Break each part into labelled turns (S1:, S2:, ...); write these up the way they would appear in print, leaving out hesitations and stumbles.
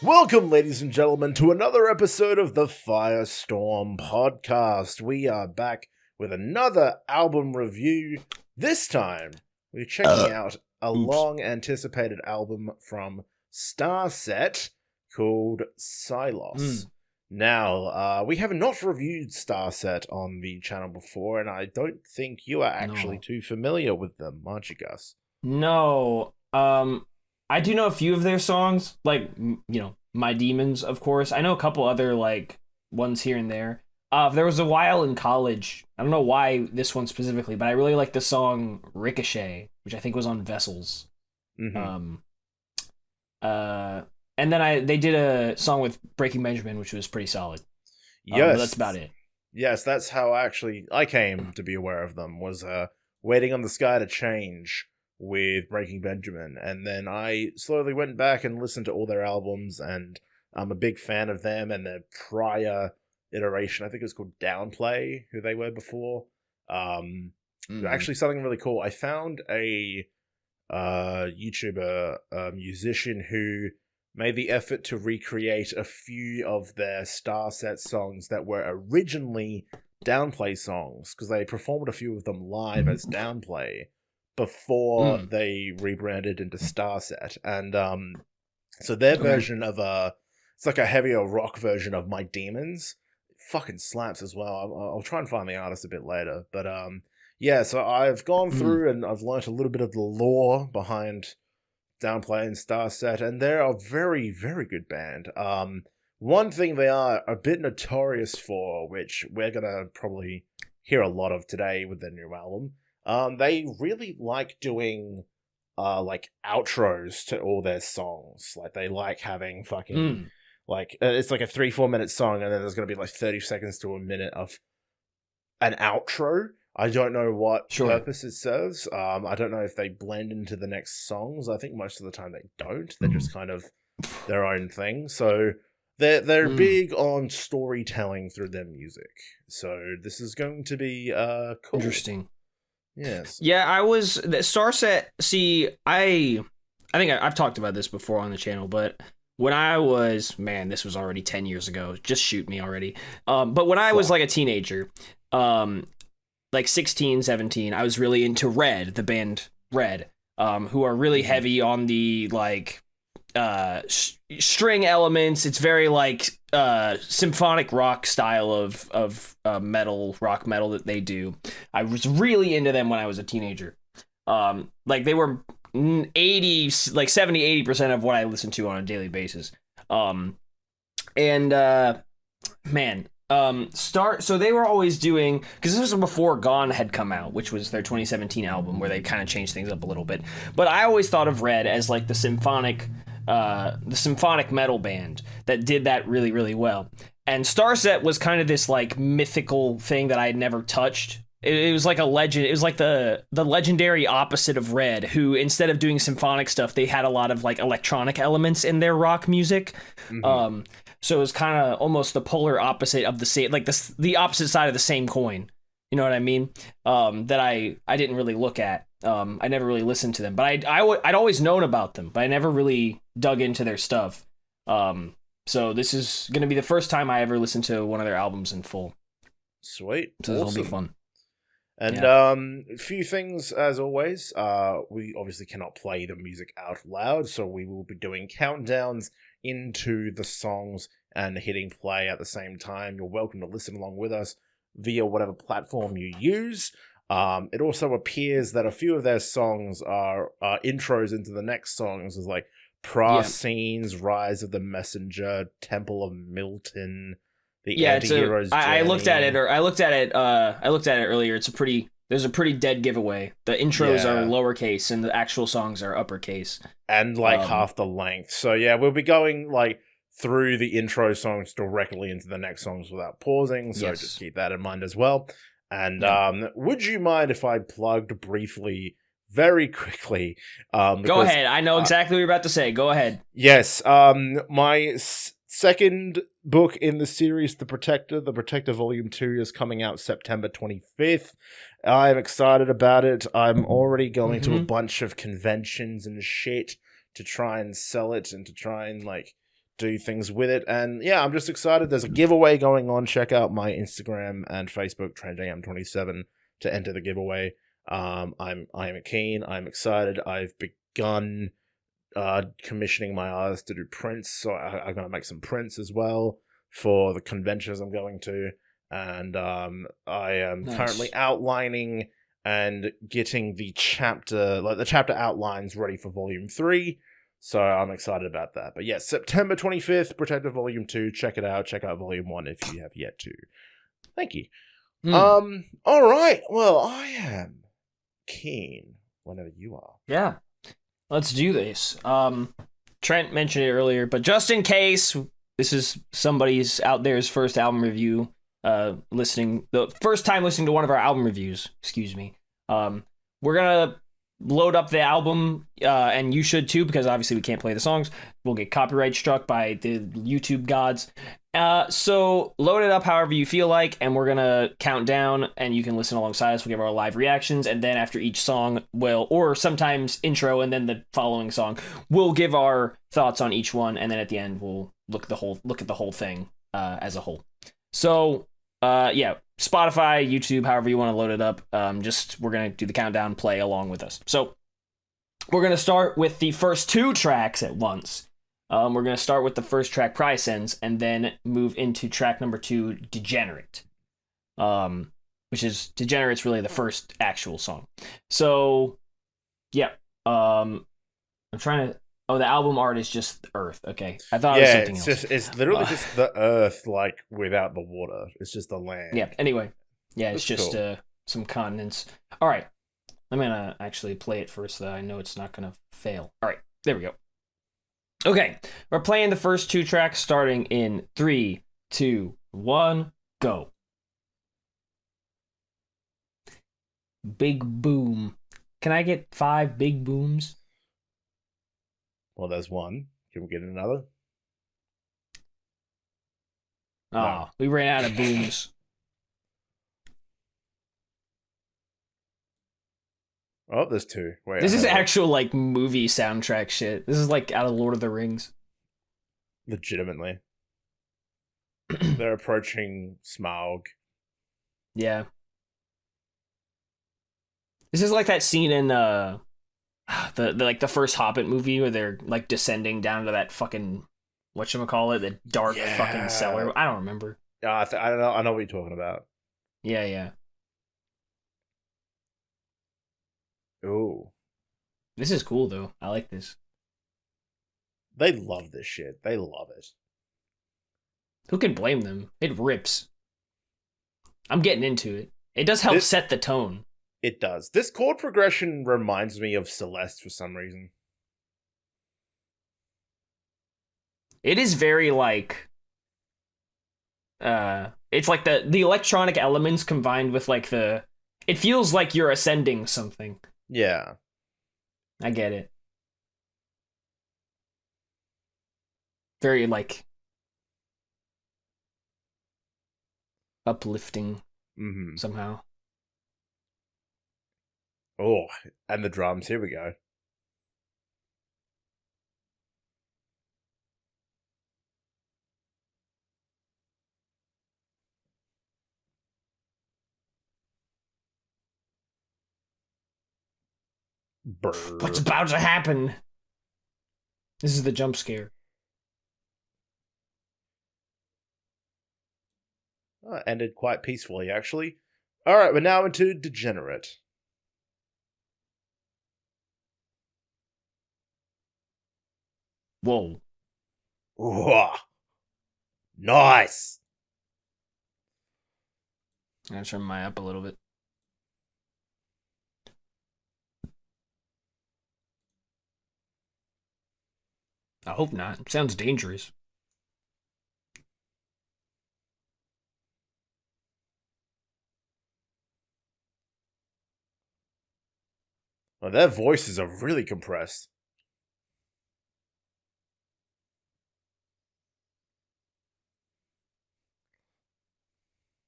S1: Welcome, ladies and gentlemen, to another episode of the FireStorm podcast. We are back with another album review. This time, we're checking out a long-anticipated album from STARSET called SILOS. Now, we have not reviewed STARSET on the channel before, and I don't think you are actually too familiar with them, aren't you, Gus?
S2: No. I do know a few of their songs, like, My Demons, of course. I know a couple other, ones here and there. There was a while in college, I don't know why this one specifically, but I really liked the song Ricochet, which I think was on Vessels.
S1: Mm-hmm.
S2: And then they did a song with Breaking Benjamin, which was pretty solid.
S1: Yes.
S2: But that's about it.
S1: Yes, that's how I came to be aware of them, was Waiting on the Sky to Change with Breaking Benjamin, and then I slowly went back and listened to all their albums, and I'm a big fan of them and their prior iteration. I think it was called Downplay, who they were before. Actually, something really cool. I found a YouTuber, musician who made the effort to recreate a few of their STARSET songs that were originally Downplay songs, because they performed a few of them live as Downplay before they rebranded into STARSET. And so their version of it's like a heavier rock version of My Demons. It fucking slaps as well. I'll try and find the artist a bit later. But yeah, so I've gone through and I've learnt a little bit of the lore behind Downplay and STARSET, and they're a very, very good band. One thing they are a bit notorious for, which we're gonna probably hear a lot of today with their new album, they really like doing outros to all their songs. Like, they like having fucking it's like a 3-4 minute song, and then there's gonna be like 30 seconds to a minute of an outro. I don't know what purpose it serves. I don't know if they blend into the next songs. I think most of the time they don't. They're just kind of their own thing. So they're big on storytelling through their music. So this is going to be cool.
S2: Interesting.
S1: Yes.
S2: Yeah, STARSET. See, I think I've talked about this before on the channel, but when I was, this was already 10 years ago. Just shoot me already. But when I was like a teenager, like 16, 17, I was really into Red, the band Red, who are really heavy on the string elements. It's very symphonic rock style of rock metal that they do. I was really into them when I was a teenager. They were 70-80% of what I listened to on a daily basis. So they were always doing, because this was before Gone had come out, which was their 2017 album, where they kind of changed things up a little bit. But I always thought of Red as like the symphonic metal band that did that really, really well. And STARSET was kind of this like mythical thing that I had never touched. It was like a legend. It was like the legendary opposite of Red, who instead of doing symphonic stuff, they had a lot of like electronic elements in their rock music. So it was kind of almost the polar opposite of the same, like the opposite side of the same coin. You know what I mean? That I didn't really look at. I never really listened to them, but I'd always known about them, but I never really dug into their stuff. So this is going to be the first time I ever listened to one of their albums in full.
S1: Sweet.
S2: So this will be fun.
S1: And a few things, as always. We obviously cannot play the music out loud, so we will be doing countdowns into the songs and hitting play at the same time. You're welcome to listen along with us via whatever platform you use. It also appears that a few of their songs are intros into the next songs, as like Scenes, Rise of the Messenger, Temple of Milton, the Anti-Hero's Journey.
S2: I looked at it earlier. There's a pretty dead giveaway. The intros are lowercase and the actual songs are uppercase.
S1: And half the length. So yeah, we'll be going through the intro songs directly into the next songs without pausing. So just keep that in mind as well. And would you mind if I plugged briefly, very quickly?
S2: Go ahead. I know exactly what you're about to say. Go ahead.
S1: Yes. My second book in the series, The Protector Volume 2, is coming out September 25th. I'm excited about it. I'm already going to a bunch of conventions and shit to try and sell it and to try and do things with it. And yeah, I'm just excited. There's a giveaway going on. Check out my Instagram and Facebook, TrentJM27, to enter the giveaway. I'm keen. I'm excited. I've begun commissioning my artists to do prints, so I'm gonna make some prints as well for the conventions I'm going to. And I am currently outlining and getting the chapter outlines ready for Volume 3. So I'm excited about that. But yeah, September 25th, Protector Volume 2. Check it out. Check out Volume 1 if you have yet to. Thank you. All right. Well, I am keen whenever you are.
S2: Yeah. Let's do this. Trent mentioned it earlier, but just in case this is somebody's out there's first album review, the first time listening to one of our album reviews, excuse me. We're gonna load up the album, and you should too, because obviously we can't play the songs. We'll get copyright struck by the YouTube gods. So load it up however you feel like, and we're gonna count down, and you can listen alongside us. We'll give our live reactions, and then after each song, or sometimes intro, and then the following song, we'll give our thoughts on each one, and then at the end we'll look at the whole thing as a whole. So yeah, Spotify, YouTube, however you want to load it up. We're gonna do the countdown, play along with us. So we're gonna start with the first 2 tracks at once. We're going to start with the first track, Prize Sends, and then move into track number 2, Degenerate. Which is, Degenerate's really the first actual song. So, yeah. I'm trying to... Oh, the album art is just Earth. Okay. I thought it was something else.
S1: It's literally just the Earth, like, without the water. It's just the land.
S2: Yeah, anyway. Yeah, it's
S1: That's
S2: just
S1: cool.
S2: Some continents. All right. I'm going to actually play it first so that I know it's not going to fail. All right. There we go. Okay, we're playing the first 2 tracks starting in 3, 2, 1, go. Big boom. Can I get 5 big booms?
S1: Well, there's one. Can we get another?
S2: Oh,
S1: No.
S2: We ran out of booms.
S1: Oh, there's 2. Wait,
S2: This is actual, like, movie soundtrack shit. This is, like, out of Lord of the Rings.
S1: Legitimately. They're approaching Smaug.
S2: Yeah. This is like that scene in, the first Hobbit movie where they're, like, descending down to that fucking, whatchamacallit, the dark fucking cellar. I don't remember.
S1: I don't know. I know what you're talking about.
S2: Yeah.
S1: Ooh.
S2: This is cool, though. I like this.
S1: They love this shit. They love it.
S2: Who can blame them? It rips. I'm getting into it. It does help set the tone.
S1: It does. This chord progression reminds me of Celeste for some reason.
S2: It is very, like... it's like the electronic elements combined with, like, the... It feels like you're ascending something.
S1: Yeah.
S2: I get it. Very, like... uplifting somehow.
S1: Oh, and the drums. Here we go. Brr.
S2: What's about to happen? This is the jump scare.
S1: Ended quite peacefully, actually. Alright, we're now into Degenerate.
S2: Whoa.
S1: Ooh. Nice!
S2: I'm gonna turn my up a little bit. I hope not. It sounds dangerous.
S1: Well, their voices are really compressed.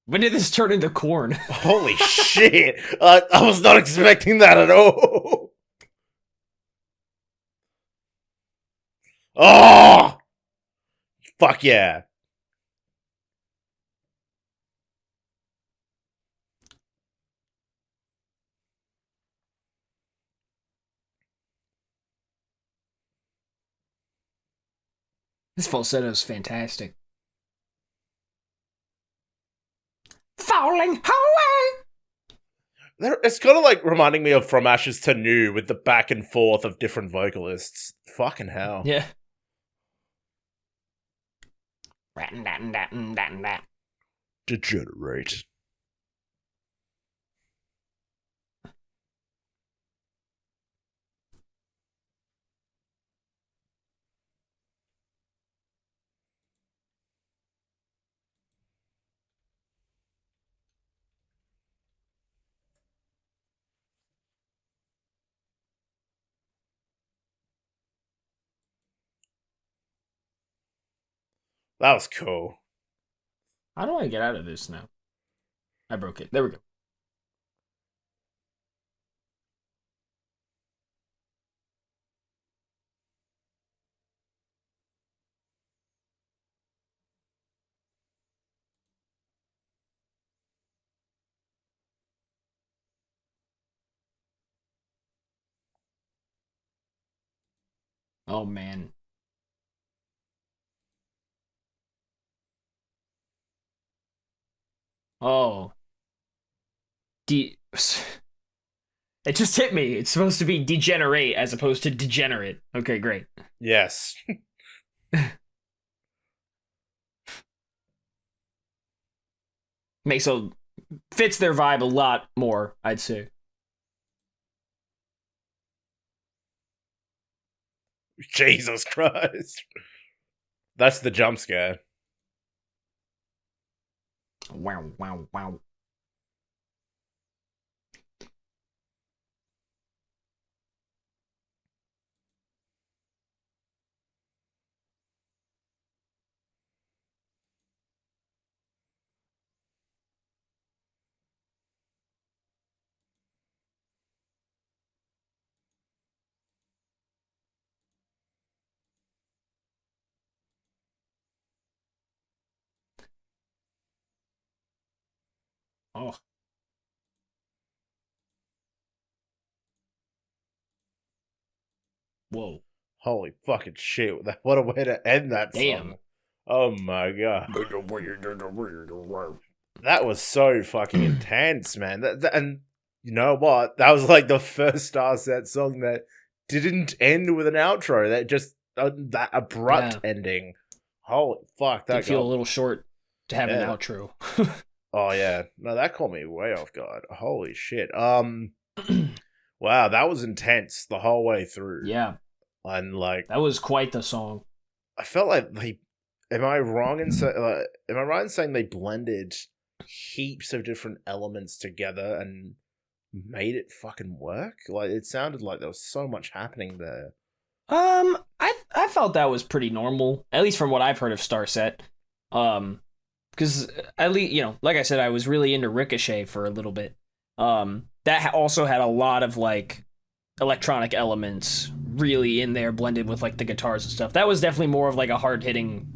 S2: When did this turn into corn?
S1: Holy shit! I was not expecting that at all! Oh! Fuck yeah.
S2: This falsetto is fantastic. Falling away.
S1: It's kind of like reminding me of From Ashes to New with the back and forth of different vocalists. Fucking hell.
S2: Yeah.
S1: Degenerate. That was cool.
S2: How do I get out of this now? I broke it. There we go. Oh, man. Oh. It just hit me. It's supposed to be degenerate as opposed to degenerate. Okay, great.
S1: Yes.
S2: Fits their vibe a lot more, I'd say.
S1: Jesus Christ. That's the jump scare.
S2: Wow, wow, wow. Oh. Whoa.
S1: Holy fucking shit. What a way to end that song.
S2: Damn.
S1: Oh my god. That was so fucking intense, man. And you know what? That was like the first STARSET song that didn't end with an outro. That just that abrupt ending. Holy fuck. That
S2: did feel a little short to have an outro.
S1: Oh yeah. No, that caught me way off guard. Holy shit. Wow, that was intense the whole way through.
S2: Yeah.
S1: And like
S2: that was quite the song.
S1: I felt like am I right in saying they blended heaps of different elements together and made it fucking work? Like it sounded like there was so much happening there.
S2: I felt that was pretty normal, at least from what I've heard of STARSET. Because at least, you know, like I said, I was really into Ricochet for a little bit. That also had a lot of like electronic elements really in there, blended with like the guitars and stuff. That was definitely more of like a hard hitting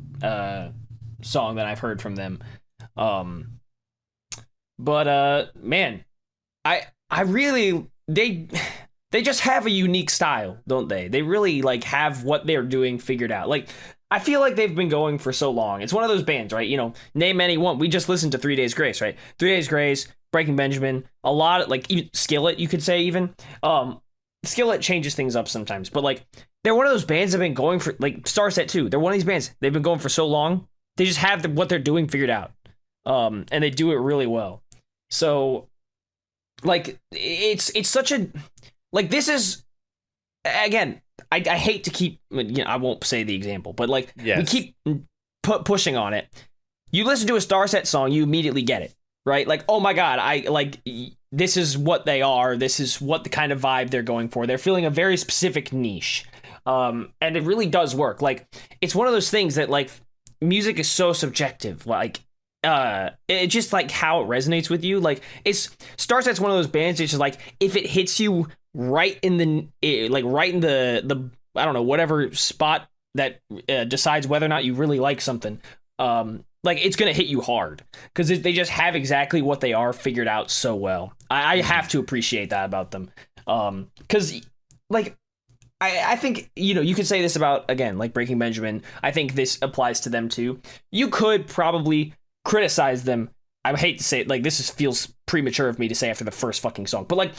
S2: song that I've heard from them. But man, I really they just have a unique style, don't they? They really like have what they're doing figured out. Like I feel like they've been going for so long. It's one of those bands, right? You know, name any one. We just listened to 3 Days Grace, right? 3 Days Grace, Breaking Benjamin, a lot of, like, even Skillet, you could say, even. Skillet changes things up sometimes, but, like, they're one of those bands that have been going for, like, STARSET too. They're one of these bands. They've been going for so long. They just have what they're doing figured out. And they do it really well. So, like, it's such a, like, this is, again, I hate to keep, you know, I won't say the example, but like we keep pushing on it. You listen to a STARSET song, you immediately get it, right? Like, oh my god, I like this is what they are. This is what the kind of vibe they're going for. They're filling a very specific niche, and it really does work. Like, it's one of those things that like music is so subjective. Like, it just like how it resonates with you. Like, it's STARSET's one of those bands. It's just like if it hits you right in the I don't know, whatever spot decides whether or not you really like something, like it's gonna hit you hard because they just have exactly what they are figured out so well. I have to appreciate that about them, because like I think, you could say this about, again, like Breaking Benjamin. I think this applies to them too. You could probably criticize them. I hate to say it, like, feels premature of me to say after the first fucking song, but like,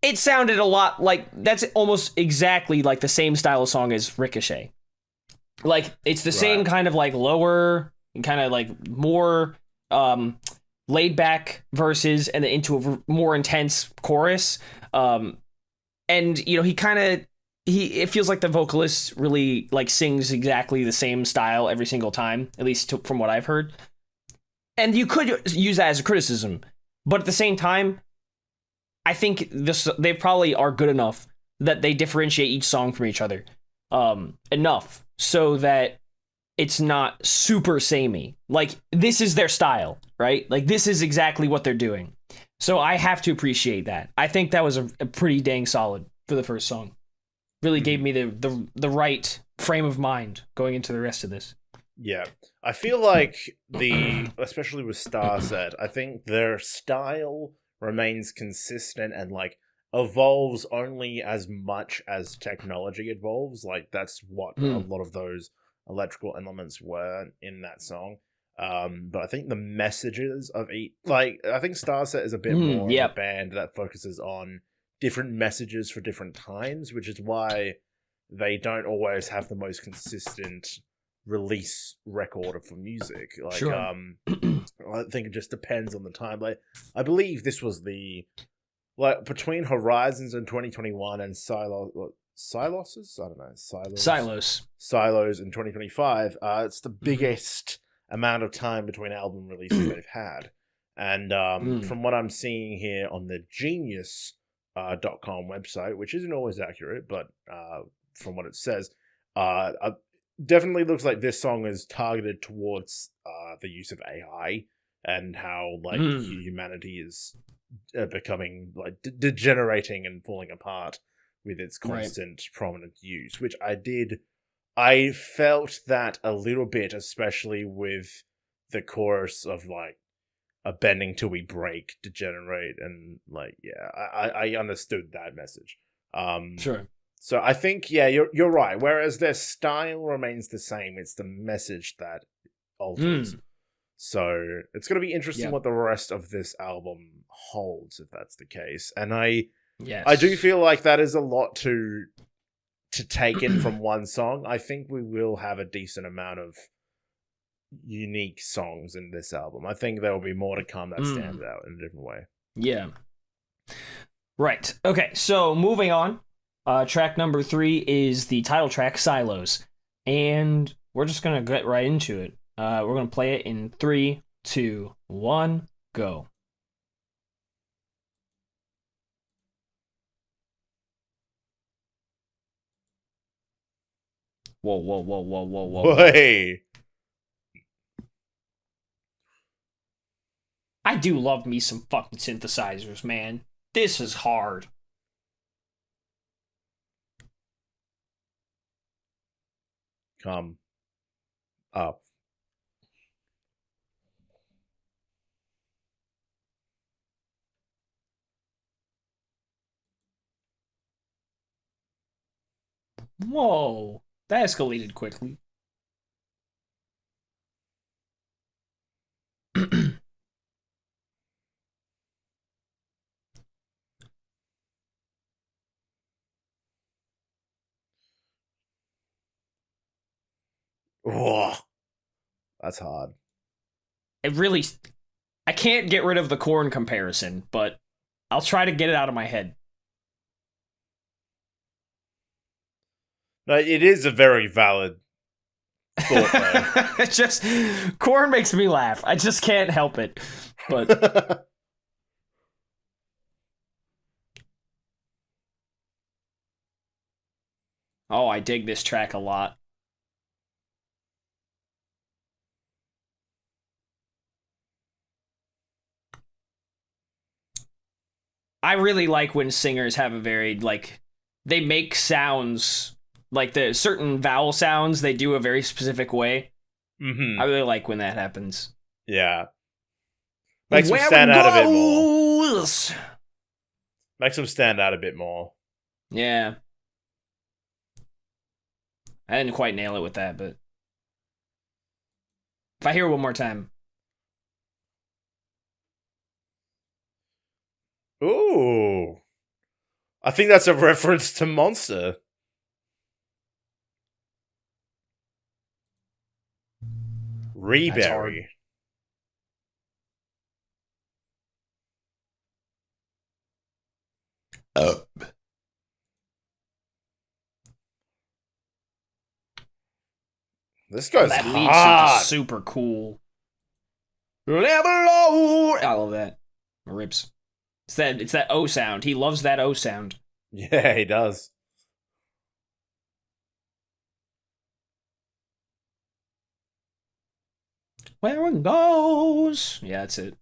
S2: it sounded a lot like that's almost exactly like the same style of song as Ricochet. Like, it's the same kind of like lower, kind of like more laid back verses and then into a more intense chorus. And it feels like the vocalist really like sings exactly the same style every single time, at least from what I've heard. And you could use that as a criticism, but at the same time, I think they probably are good enough that they differentiate each song from each other enough so that it's not super samey. Like, this is their style, right? Like, this is exactly what they're doing. So I have to appreciate that. I think that was a pretty dang solid for the first song. Really gave me the right frame of mind going into the rest of this.
S1: Yeah. I feel like especially with STARSET, I think their style remains consistent and like evolves only as much as technology evolves. Like, that's what a lot of those electrical elements were in that song. But I think the messages of each, like, I think STARSET is a bit more of a band that focuses on different messages for different times, which is why they don't always have the most consistent release record for music. Like,
S2: sure.
S1: I think it just depends on the time. Like, I believe this was between Horizons in 2021 and Siloses? I don't know. Silos in 2025. It's the biggest amount of time between album releases they've had. And from what I'm seeing here on the Genius.com website, which isn't always accurate, but from what it says, definitely looks like this song is targeted towards the use of AI and how like humanity is becoming like degenerating and falling apart with its constant prominent use, which I felt that a little bit, especially with the chorus of like a bending till we break, degenerate, and like, yeah, I understood that message.
S2: Sure.
S1: So I think, yeah, you're right. Whereas their style remains the same, it's the message that alters. So it's going to be interesting what the rest of this album holds, if that's the case. And I do feel like that is a lot to take in from one song. I think we will have a decent amount of unique songs in this album. I think there will be more to come that stand out in a different way.
S2: Yeah. Right. Okay, so moving on. Track number 3 is the title track, Silos. And we're just going to get right into it. We're going to play it in 3, 2, 1, go. Whoa.
S1: Hey!
S2: I do love me some fucking synthesizers, man. This is hard.
S1: Come up.
S2: Whoa, that escalated quickly.
S1: Whoa. That's hard.
S2: I can't get rid of the Korn comparison, but I'll try to get it out of my head.
S1: No, it is a very valid thought, though.
S2: It's just, Korn makes me laugh. I just can't help it. But oh, I dig this track a lot. I really like when singers have a very, like, they make sounds like the certain vowel sounds they do a very specific way.
S1: Mm-hmm.
S2: I really like when that happens.
S1: Yeah. Makes them stand out a bit more. Makes them stand out a bit more.
S2: Yeah. I didn't quite nail it with that, but if I hear it one more time.
S1: Ooh. I think that's a reference to Monster. Reberry. This goes
S2: that
S1: hard.
S2: lead synth is super cool. I love that. Rips. It's that O sound. He loves that O sound.
S1: Yeah, he does.
S2: Where it goes. Yeah, that's it.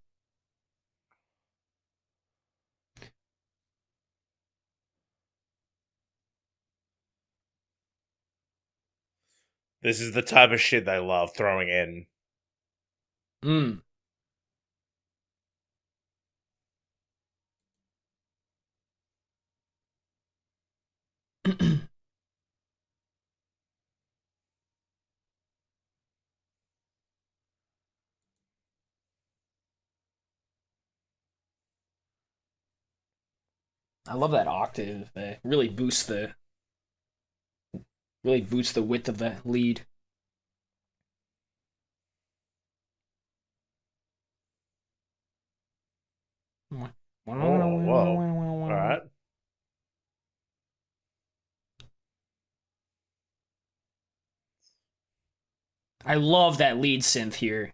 S1: This is the type of shit they love throwing in.
S2: I love that octave. They really boosts the width of the lead.
S1: Oh, whoa. All right.
S2: I love that lead synth here.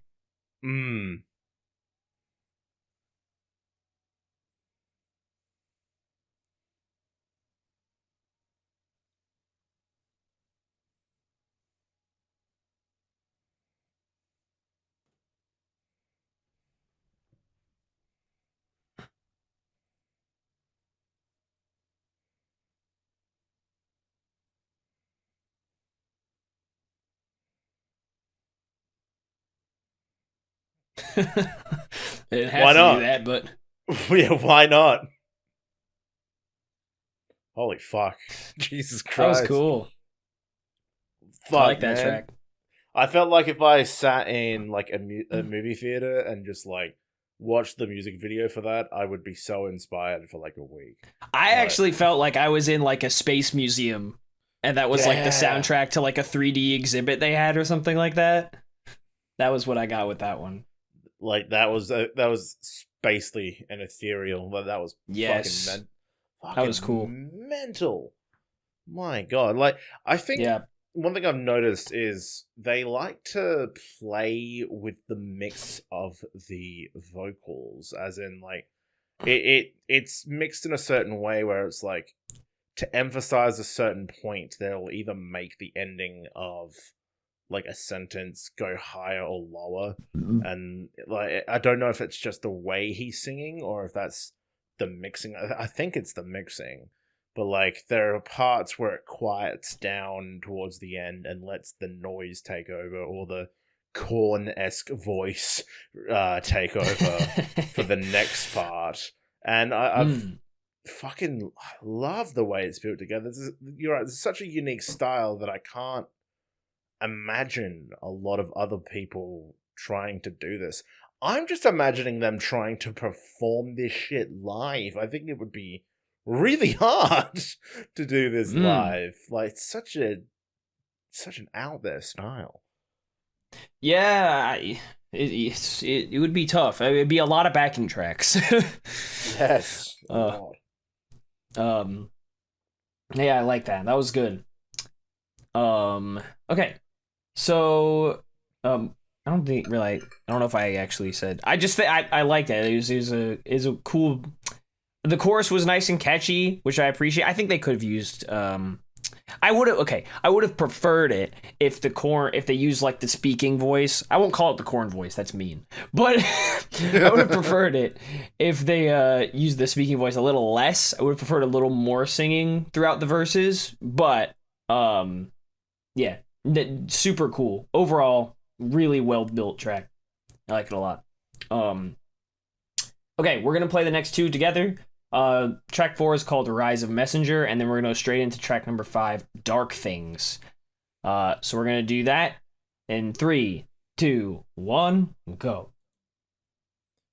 S2: It has
S1: Why
S2: to
S1: not?
S2: do that, but
S1: yeah, why not? Holy fuck. Jesus Christ.
S2: That was cool.
S1: Fuck,
S2: I like that
S1: man.
S2: track.
S1: I felt like if I sat in like a movie theater and just like watched the music video for that, I would be so inspired for like a week.
S2: I actually felt like I was in like a space museum, and that was like the soundtrack to like a 3D exhibit they had or something like that. That was what I got with that one.
S1: Like that was spacely and ethereal. That was fucking
S2: that was cool.
S1: Mental. My God, like I think one thing I've noticed is they like to play with the mix of the vocals, as in like it's mixed in a certain way where it's like to emphasize a certain point, they'll either make the ending of like a sentence go higher or lower, and like I don't know if it's just the way he's singing or if that's the mixing. I think it's the mixing, but like there are parts where it quiets down towards the end and lets the noise take over, or the Korn-esque voice take over for the next part. And I've fucking love the way it's built together. You're right, it's such a unique style that I can't imagine a lot of other people trying to do this. I'm just imagining them trying to perform this shit live. I think it would be really hard to do this live. Like it's such an out there style.
S2: Yeah, it would be tough. It'd be a lot of backing tracks.
S1: Yes.
S2: Yeah, I like that. That was good. Okay. So, I don't know if I actually said. I just I like that. It was a cool. The chorus was nice and catchy, which I appreciate. I think they could have used. I would have preferred it if they used like the speaking voice. I won't call it the Korn voice. That's mean. But I would have preferred it if they used the speaking voice a little less. I would have preferred a little more singing throughout the verses. But Um, yeah, super cool. Overall, really well built track. I like it a lot. Um, okay, we're gonna play the next two together. Track 4 is called Rise of Messenger, and then we're gonna go straight into track number 5, Dark Things. So we're gonna do that in 3, 2, 1, go.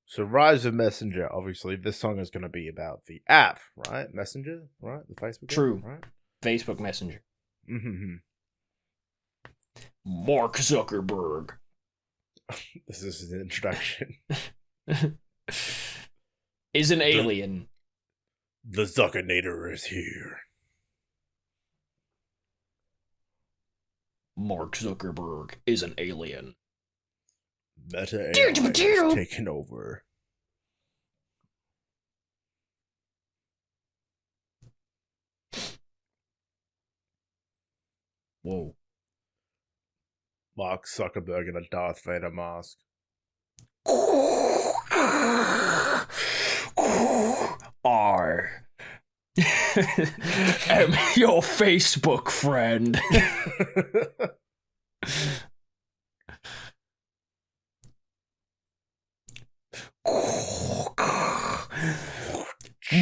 S1: So Rise of Messenger, obviously, this song is going to be about the app, right? Messenger, right? The Facebook
S2: True.
S1: app, right?
S2: Facebook Messenger.
S1: Mm-hmm.
S2: Mark Zuckerberg
S1: This is an introduction.
S2: is an alien.
S1: The Zuckernator is here.
S2: Mark Zuckerberg is an alien.
S1: Meta AI is taken over.
S2: Whoa.
S1: Mark Zuckerberg in a Darth Vader mask.
S2: I am your Facebook friend.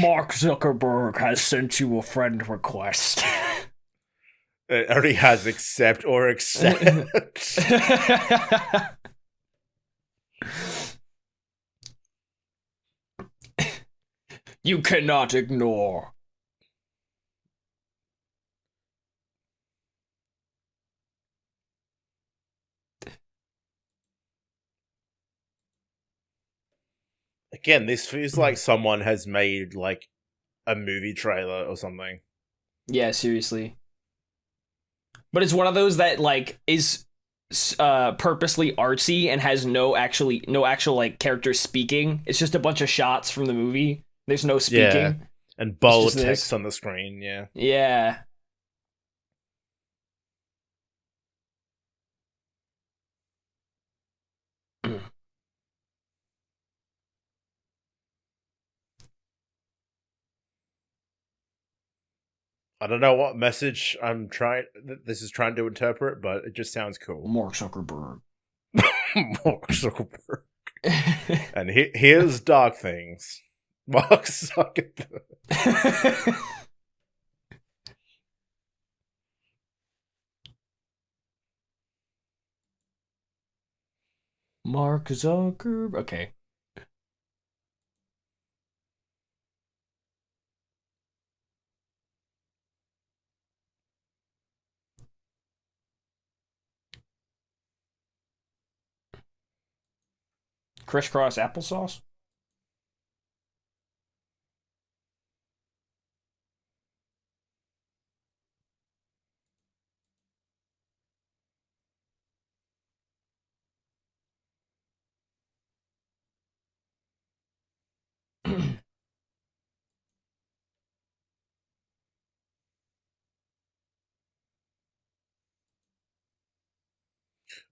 S2: Mark Zuckerberg has sent you a friend request.
S1: It already has accept or accept.
S2: You cannot ignore.
S1: Again, this feels like someone has made like a movie trailer or something.
S2: Yeah, seriously. But it's one of those that like is purposely artsy and has no actual like characters speaking. It's just a bunch of shots from the movie. There's no speaking.
S1: Yeah. And bold
S2: just
S1: text
S2: this.
S1: on the screen, yeah.
S2: Yeah.
S1: I don't know what message this is trying to interpret, but it just sounds cool.
S2: Mark Zuckerberg.
S1: Mark Zuckerberg. And here's Dark Things. Mark Zuckerberg.
S2: Mark Zuckerberg. Okay. Crisscross applesauce?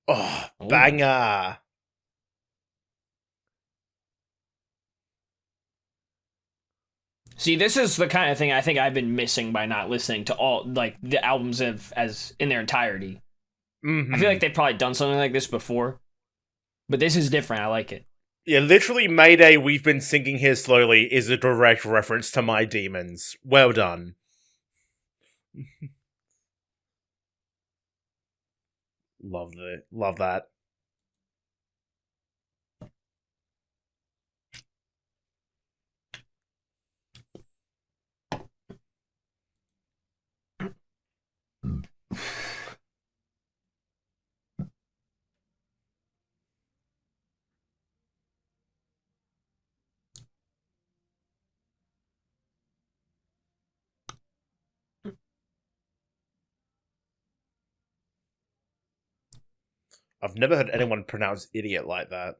S1: Oh,
S2: Oh.
S1: banger.
S2: See, this is the kind of thing I think I've been missing by not listening to all like the albums as in their entirety.
S1: Mm-hmm.
S2: I feel like they've probably done something like this before, but this is different. I like it.
S1: Yeah, literally, Mayday, we've been sinking here slowly is a direct reference to My Demons. Well done. Love that. I've never heard anyone pronounce idiot like that.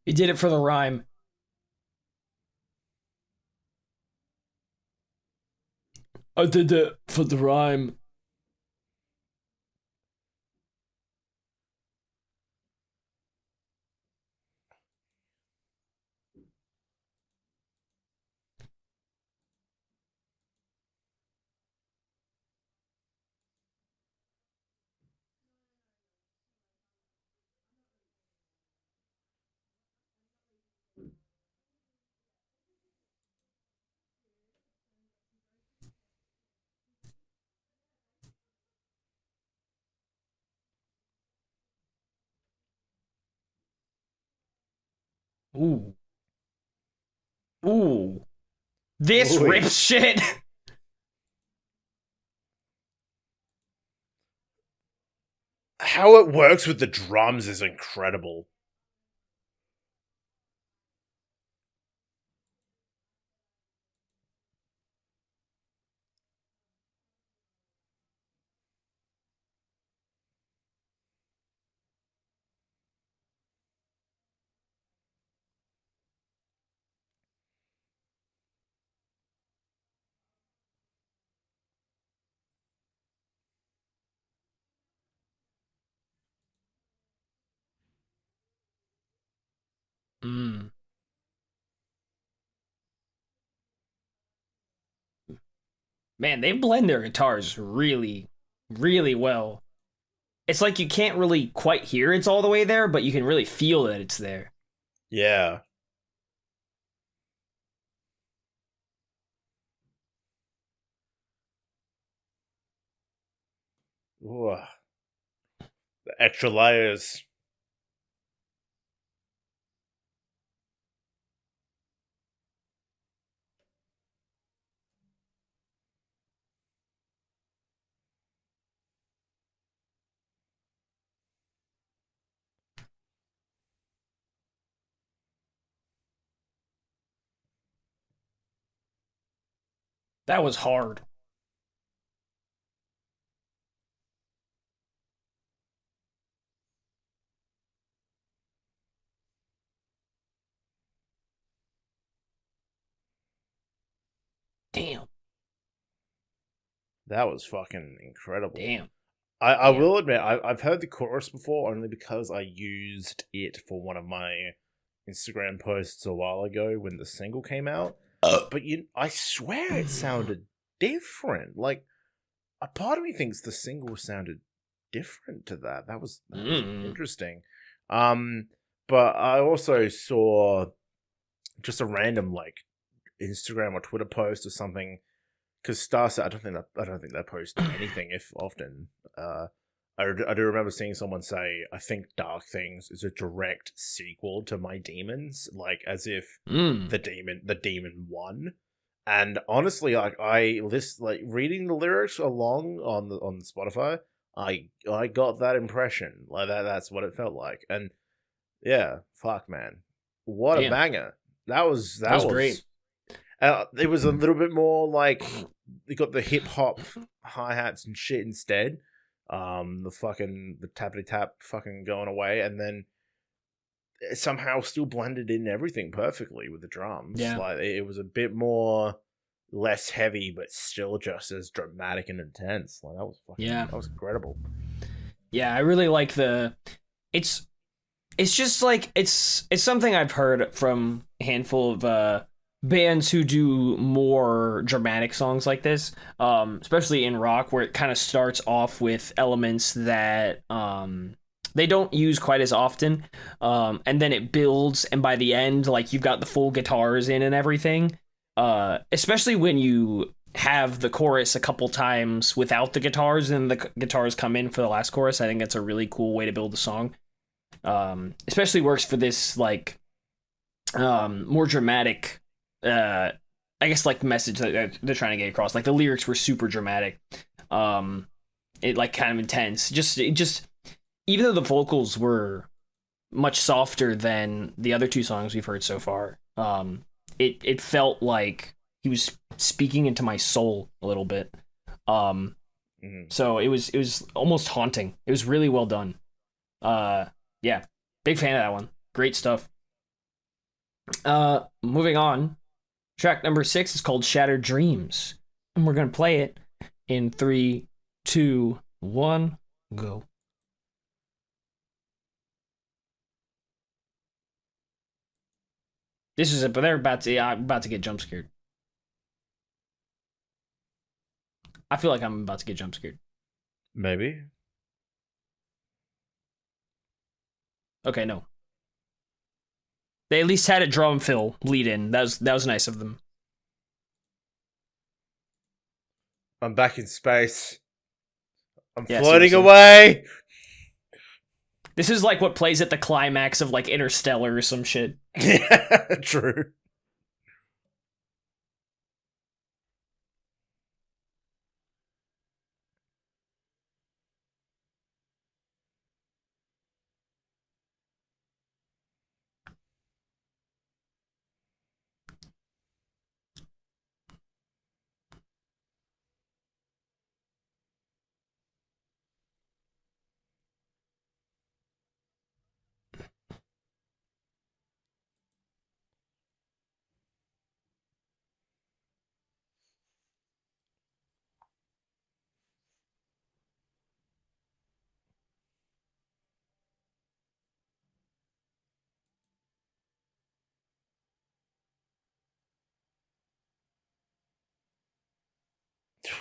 S2: He did it for the rhyme. I did it for the rhyme. Ooh. Ooh. This
S1: Ooh.
S2: rips shit.
S1: How it works with the drums is incredible.
S2: Mm. Man, they blend their guitars really, really well. It's like you can't really quite hear it's all the way there, but you can really feel that it's there.
S1: Yeah. Ooh. The extra layers.
S2: That was hard. Damn.
S1: That was fucking incredible.
S2: Damn.
S1: I
S2: Damn.
S1: will admit, I've heard the chorus before only because I used it for one of my Instagram posts a while ago when the single came out. But I swear it sounded different. Like, a part of me thinks the single sounded different to that. That was interesting. But I also saw just a random like Instagram or Twitter post or something because StarSet. I don't think they post anything if often. I do remember seeing someone say, "I think Dark Things is a direct sequel to My Demons," like as if the demon won. And honestly, like reading the lyrics along on Spotify, I got that impression. Like that's what it felt like. And yeah, fuck man, what a
S2: Damn.
S1: banger!
S2: That was great.
S1: It was a little bit more like they got the hip hop hi hats and shit instead. The tappity tap fucking going away, and then it somehow still blended in everything perfectly with the drums.
S2: Yeah.
S1: Like it was a bit more less heavy, but still just as dramatic and intense. Like that was incredible.
S2: Yeah, I really like it's it's just like it's something I've heard from a handful of bands who do more dramatic songs like this, especially in rock, where it kind of starts off with elements that they don't use quite as often, and then it builds, and by the end, like you've got the full guitars in and everything. Especially when you have the chorus a couple times without the guitars, and the guitars come in for the last chorus. I think that's a really cool way to build a song. Especially works for this like more dramatic I guess like message that they're trying to get across. Like the lyrics were super dramatic. It like kind of intense. Just even though the vocals were much softer than the other two songs we've heard so far, it felt like he was speaking into my soul a little bit. So it was almost haunting. It was really well done. Yeah, big fan of that one. Great stuff. Moving on. Track number 6 is called Shattered Dreams. And we're going to play it in 3, 2, 1, go. This is it, but they're I'm about to get jump scared. I feel like I'm about to get jump scared.
S1: Maybe.
S2: Okay, no. They at least had a drum fill lead in. That was nice of them.
S1: I'm back in space. I'm
S2: Yeah,
S1: floating
S2: seriously.
S1: away.
S2: This is like what plays at the climax of like Interstellar or some shit.
S1: Yeah, true.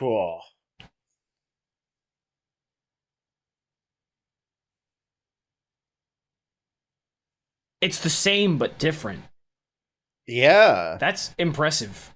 S1: Oh,
S2: It's the same but different.
S1: yeah.
S2: That's impressive.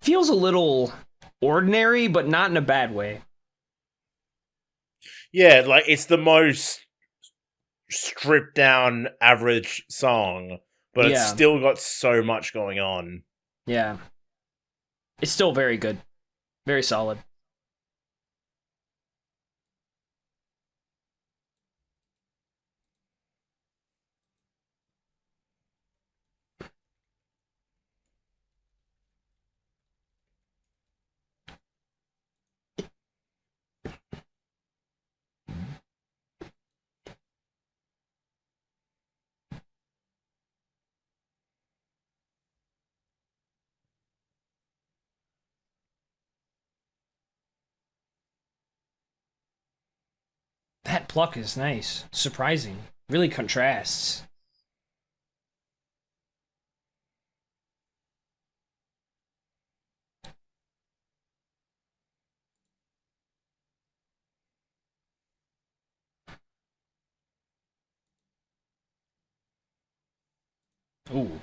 S2: Feels a little ordinary, but not in a bad way.
S1: Yeah, like it's the most stripped down average song, but it's
S2: Yeah.
S1: still got so much going on.
S2: Yeah. It's still very good. Very solid. That pluck is nice. Surprising. Really contrasts. Ooh.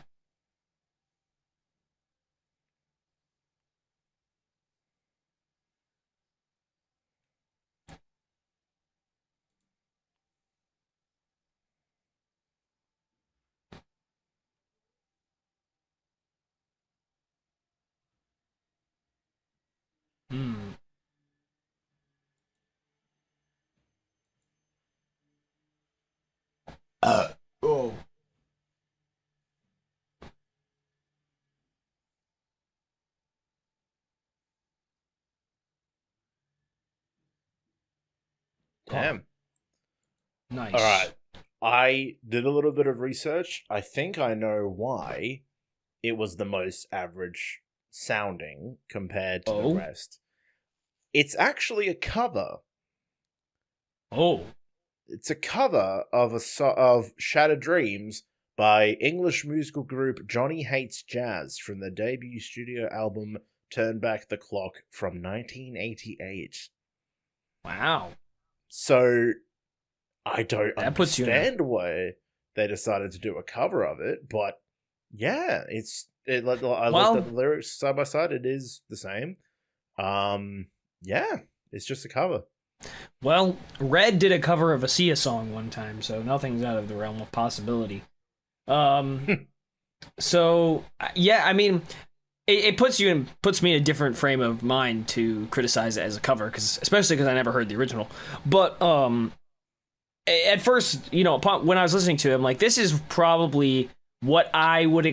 S2: Hmm. Oh. Oh.
S1: Damn. All
S2: Nice.
S1: right. I did a little bit of research. I think I know why it was the most average sounding compared to the
S2: Oh.
S1: rest. It's actually a cover.
S2: Oh.
S1: It's a cover of of Shattered Dreams by English musical group Johnny Hates Jazz from their debut studio album Turn Back the Clock from 1988.
S2: Wow.
S1: So I don't
S2: That puts you in a...
S1: understand why they decided to do a cover of it, but yeah, I looked at the lyrics side by side. It is the same. Yeah, it's just a cover.
S2: Well, Red did a cover of a Sia song one time, so nothing's out of the realm of possibility. So yeah, I mean, it puts me in a different frame of mind to criticize it as a cover, especially because I never heard the original. But at first, when I was listening to it, I'm like, this is probably what I would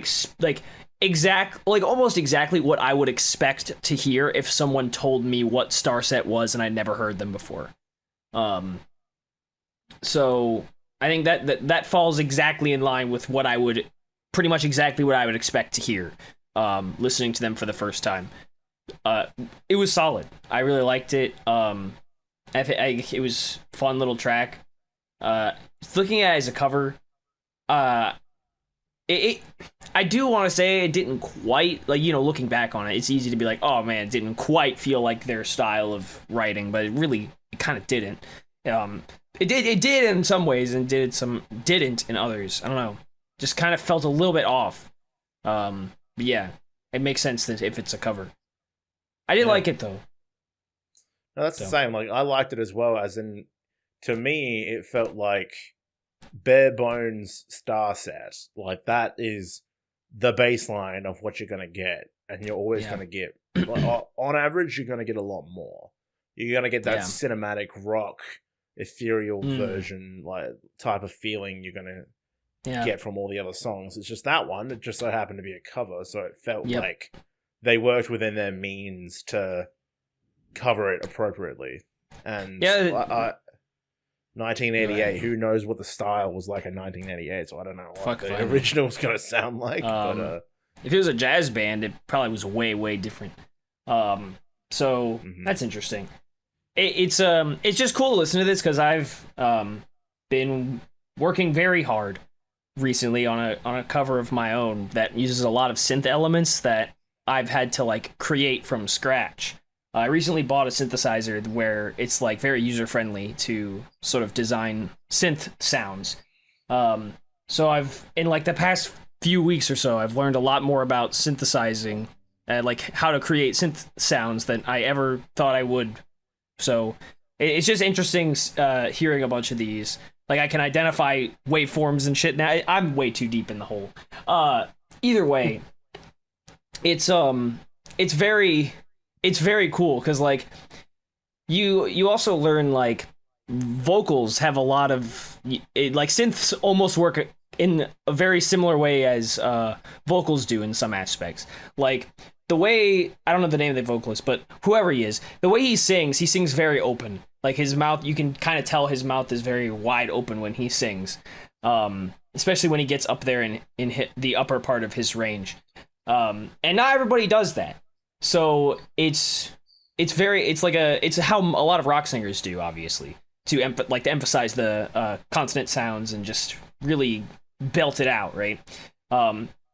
S2: almost exactly what I would expect to hear if someone told me what STARSET was and I'd never heard them before. So I think that falls exactly in line with pretty much exactly what I would expect to hear. listening to them for the first time. It was solid. I really liked it. It was a fun little track. Looking at it as a cover, I do want to say it didn't quite, like, looking back on it, it's easy to be like, oh man, it didn't quite feel like their style of writing, but it kind of didn't. It did in some ways and didn't in others. I don't know. Just kind of felt a little bit off. But yeah, it makes sense that if it's a cover. I did like it though.
S1: No, that's the same. Like, I liked it as well, as in, to me, it felt like bare bones STARSET. Like, that is the baseline of what you're gonna get, and you're always gonna get, like, on average, you're gonna get a lot more. You're gonna get that cinematic rock, ethereal version, like, type of feeling you're gonna get from all the other songs. It's just that one. It just so happened to be a cover, so it felt like they worked within their means to cover it appropriately. And 1988, who knows what the style was like in 1988, so I don't know what the original was going to sound like. But
S2: if it was a jazz band, it probably was way, way different. So that's interesting. It's just cool to listen to this, because I've been working very hard recently on a cover of my own that uses a lot of synth elements that I've had to, like, create from scratch. I recently bought a synthesizer where it's, like, very user-friendly to sort of design synth sounds. So I've, in, like, the past few weeks or so, I've learned a lot more about synthesizing and, like, how to create synth sounds than I ever thought I would. So it's just interesting hearing a bunch of these. Like, I can identify waveforms and shit now. I'm way too deep in the hole. Either way, it's very cool, because, like, you also learn, like, vocals have a lot of, like, synths almost work in a very similar way as vocals do in some aspects. Like, the way, I don't know the name of the vocalist, but whoever he is, the way he sings very open. Like, his mouth, you can kind of tell his mouth is very wide open when he sings, especially when he gets up there in the upper part of his range. And not everybody does that. So it's how a lot of rock singers do, obviously, to emphasize the consonant sounds and just really belt it out, right?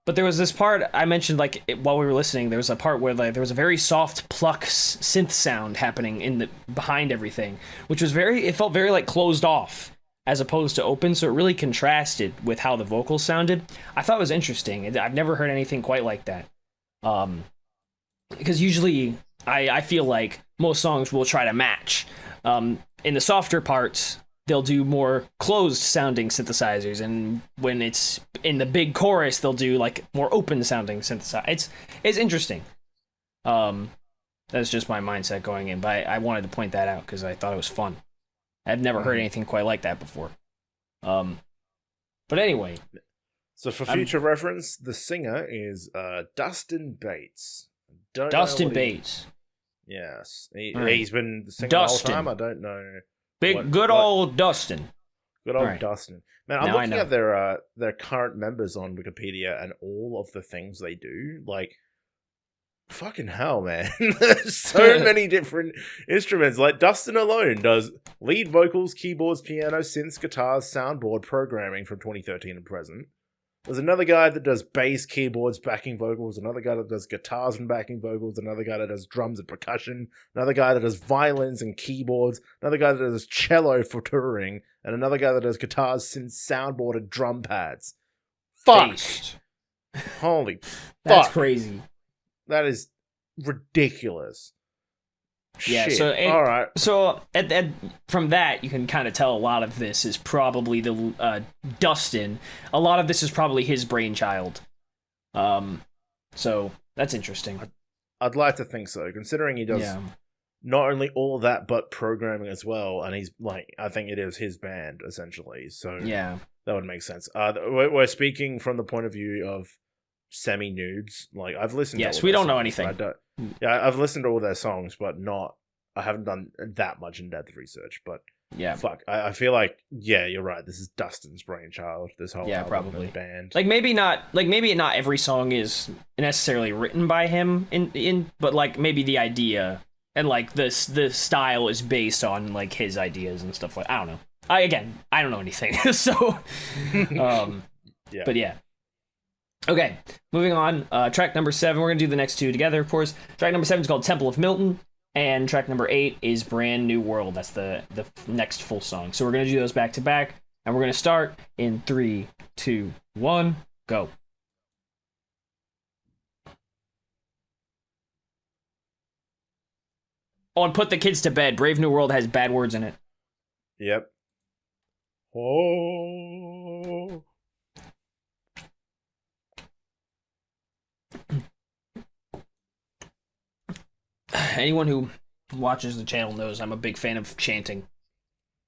S2: But there was this part I mentioned, like, while we were listening. There was a part where, like, there was a very soft pluck synth sound happening behind everything, which was it felt very, like, closed off as opposed to open. So it really contrasted with how the vocals sounded. I thought it was interesting. I've never heard anything quite like that. Because usually I feel like most songs will try to match. In the softer parts, they'll do more closed sounding synthesizers, and when it's in the big chorus, they'll do, like, more open sounding synthesizers. It's interesting. That's just my mindset going in, but I wanted to point that out because I thought it was fun. I've never heard anything quite like that before. But anyway.
S1: So for future reference, the singer is Dustin Bates.
S2: Dustin Bates.
S1: Yes. He's been singing the whole time. I don't know.
S2: Good old Dustin.
S1: Good old Dustin. Man, I'm looking at their current members on Wikipedia and all of the things they do. Like, fucking hell, man. There's so many different instruments. Like, Dustin alone does lead vocals, keyboards, piano, synths, guitars, soundboard, programming from 2013 and present. There's another guy that does bass, keyboards, backing vocals, another guy that does guitars and backing vocals, another guy that does drums and percussion, another guy that does violins and keyboards, another guy that does cello for touring, and another guy that does guitars, synths, soundboard, and drum pads. Fuck! Holy fuck.
S2: That's crazy.
S1: That is ridiculous.
S2: Yeah,
S1: shit. All right.
S2: So from that, you can kind of tell a lot of this is probably the Dustin. A lot of this is probably his brainchild. So that's interesting.
S1: I'd like to think so, considering he does not only all of that, but programming as well. And he's like, I think it is his band, essentially. So
S2: yeah,
S1: that would make sense. We're speaking from the point of view of semi-noobs. Like, I've listened to
S2: we don't know anything.
S1: I've listened to all their songs, but I haven't done that much in-depth research. But
S2: Yeah.
S1: Fuck. I feel like, yeah, you're right. This is Dustin's brainchild. This whole
S2: Yeah,
S1: album
S2: probably.
S1: and band.
S2: Like maybe not every song is necessarily written by him but like maybe the idea and like the style is based on like his ideas and stuff like I don't know. I don't know anything. So
S1: Yeah.
S2: but yeah. Okay, moving on. Track number 7, we're gonna do the next two together, of course. Track number 7 is called Temple of Milton, and track number 8 is Brand New World. That's the next full song. So we're gonna do those back to back, and we're gonna start in 3, 2, 1, go. Oh, and put the kids to bed. Brave New World has bad words in it.
S1: Yep. Oh.
S2: Anyone who watches the channel knows I'm a big fan of chanting.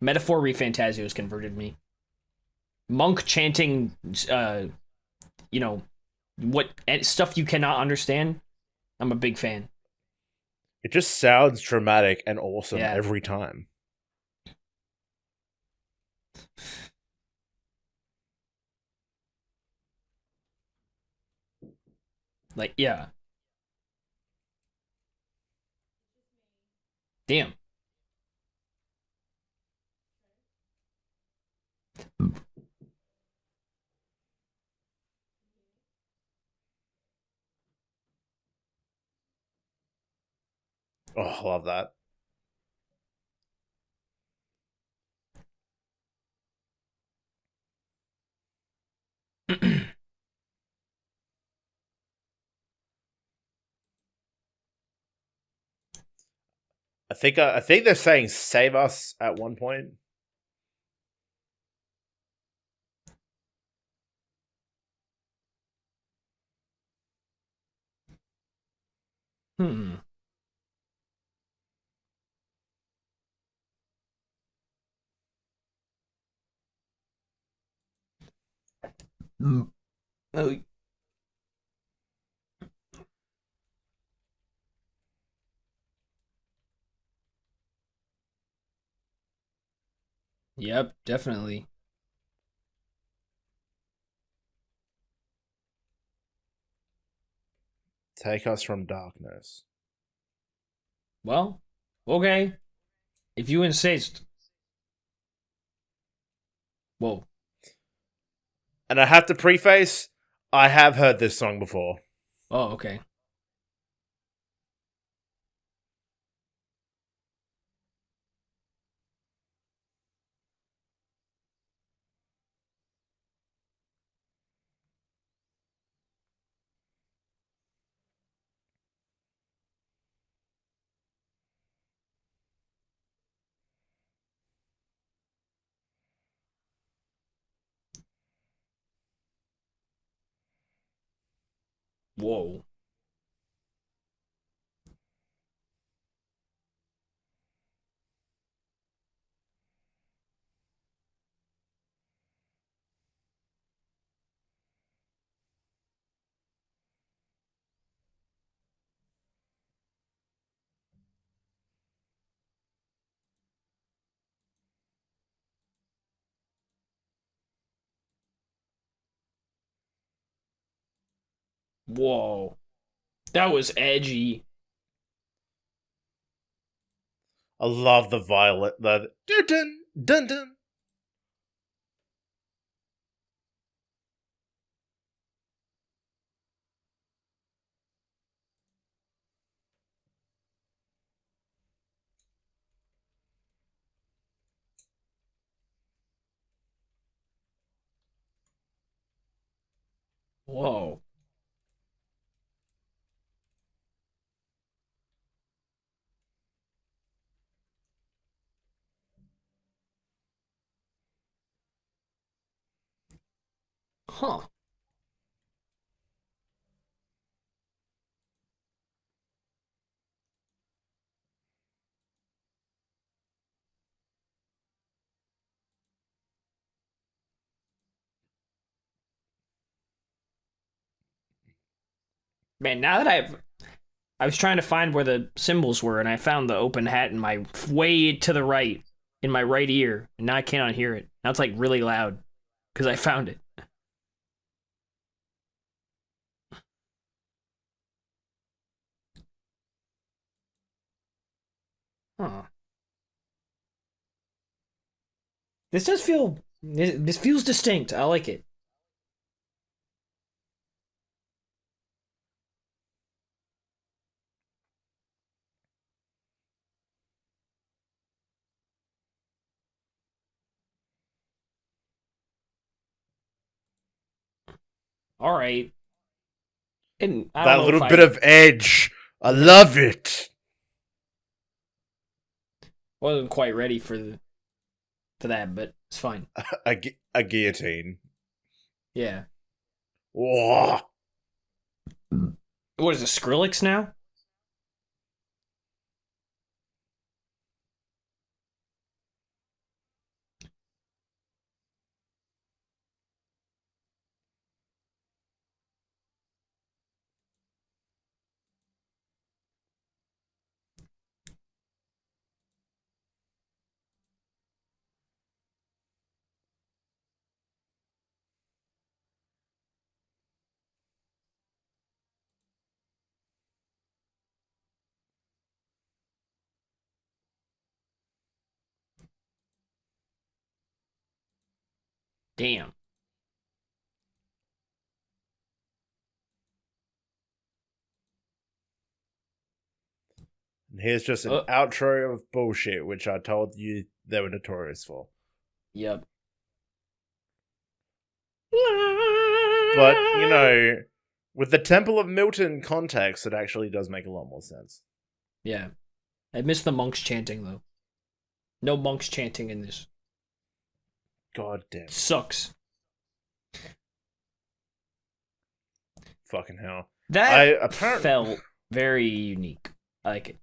S2: Metaphor Refantasio has converted me. Monk chanting, what stuff you cannot understand. I'm a big fan.
S1: It just sounds dramatic and awesome
S2: Yeah.
S1: every time.
S2: Like, yeah. Damn.
S1: Oh, I love that. I think they're saying "save us" at one point.
S2: Hmm. Oh. Yep, definitely.
S1: Take us from darkness.
S2: Well, okay. If you insist. Whoa.
S1: And I have to preface, I have heard this song before.
S2: Oh, okay. Whoa. Whoa. That was edgy.
S1: I love the violet. The dun dun dun dun.
S2: Whoa. Huh. Man, now that I was trying to find where the symbols were and I found the open hat in my way to the right in my right ear, and now I cannot hear it. Now it's like really loud because I found it. Huh. This does feel. This feels distinct. I like it. All right. And I don't
S1: That
S2: know
S1: little
S2: if
S1: bit of edge. I love it.
S2: wasn't quite ready for that, but it's fine.
S1: A guillotine.
S2: Yeah.
S1: Whoa.
S2: What is it, Skrillex now? Damn.
S1: And here's just an outro of bullshit, which I told you they were notorious for.
S2: Yep.
S1: But, you know, with the Temple of Milton context, it actually does make a lot more sense.
S2: Yeah. I miss the monks chanting, though. No monks chanting in this.
S1: God damn.
S2: Sucks.
S1: Fucking hell.
S2: That felt very unique. I like it.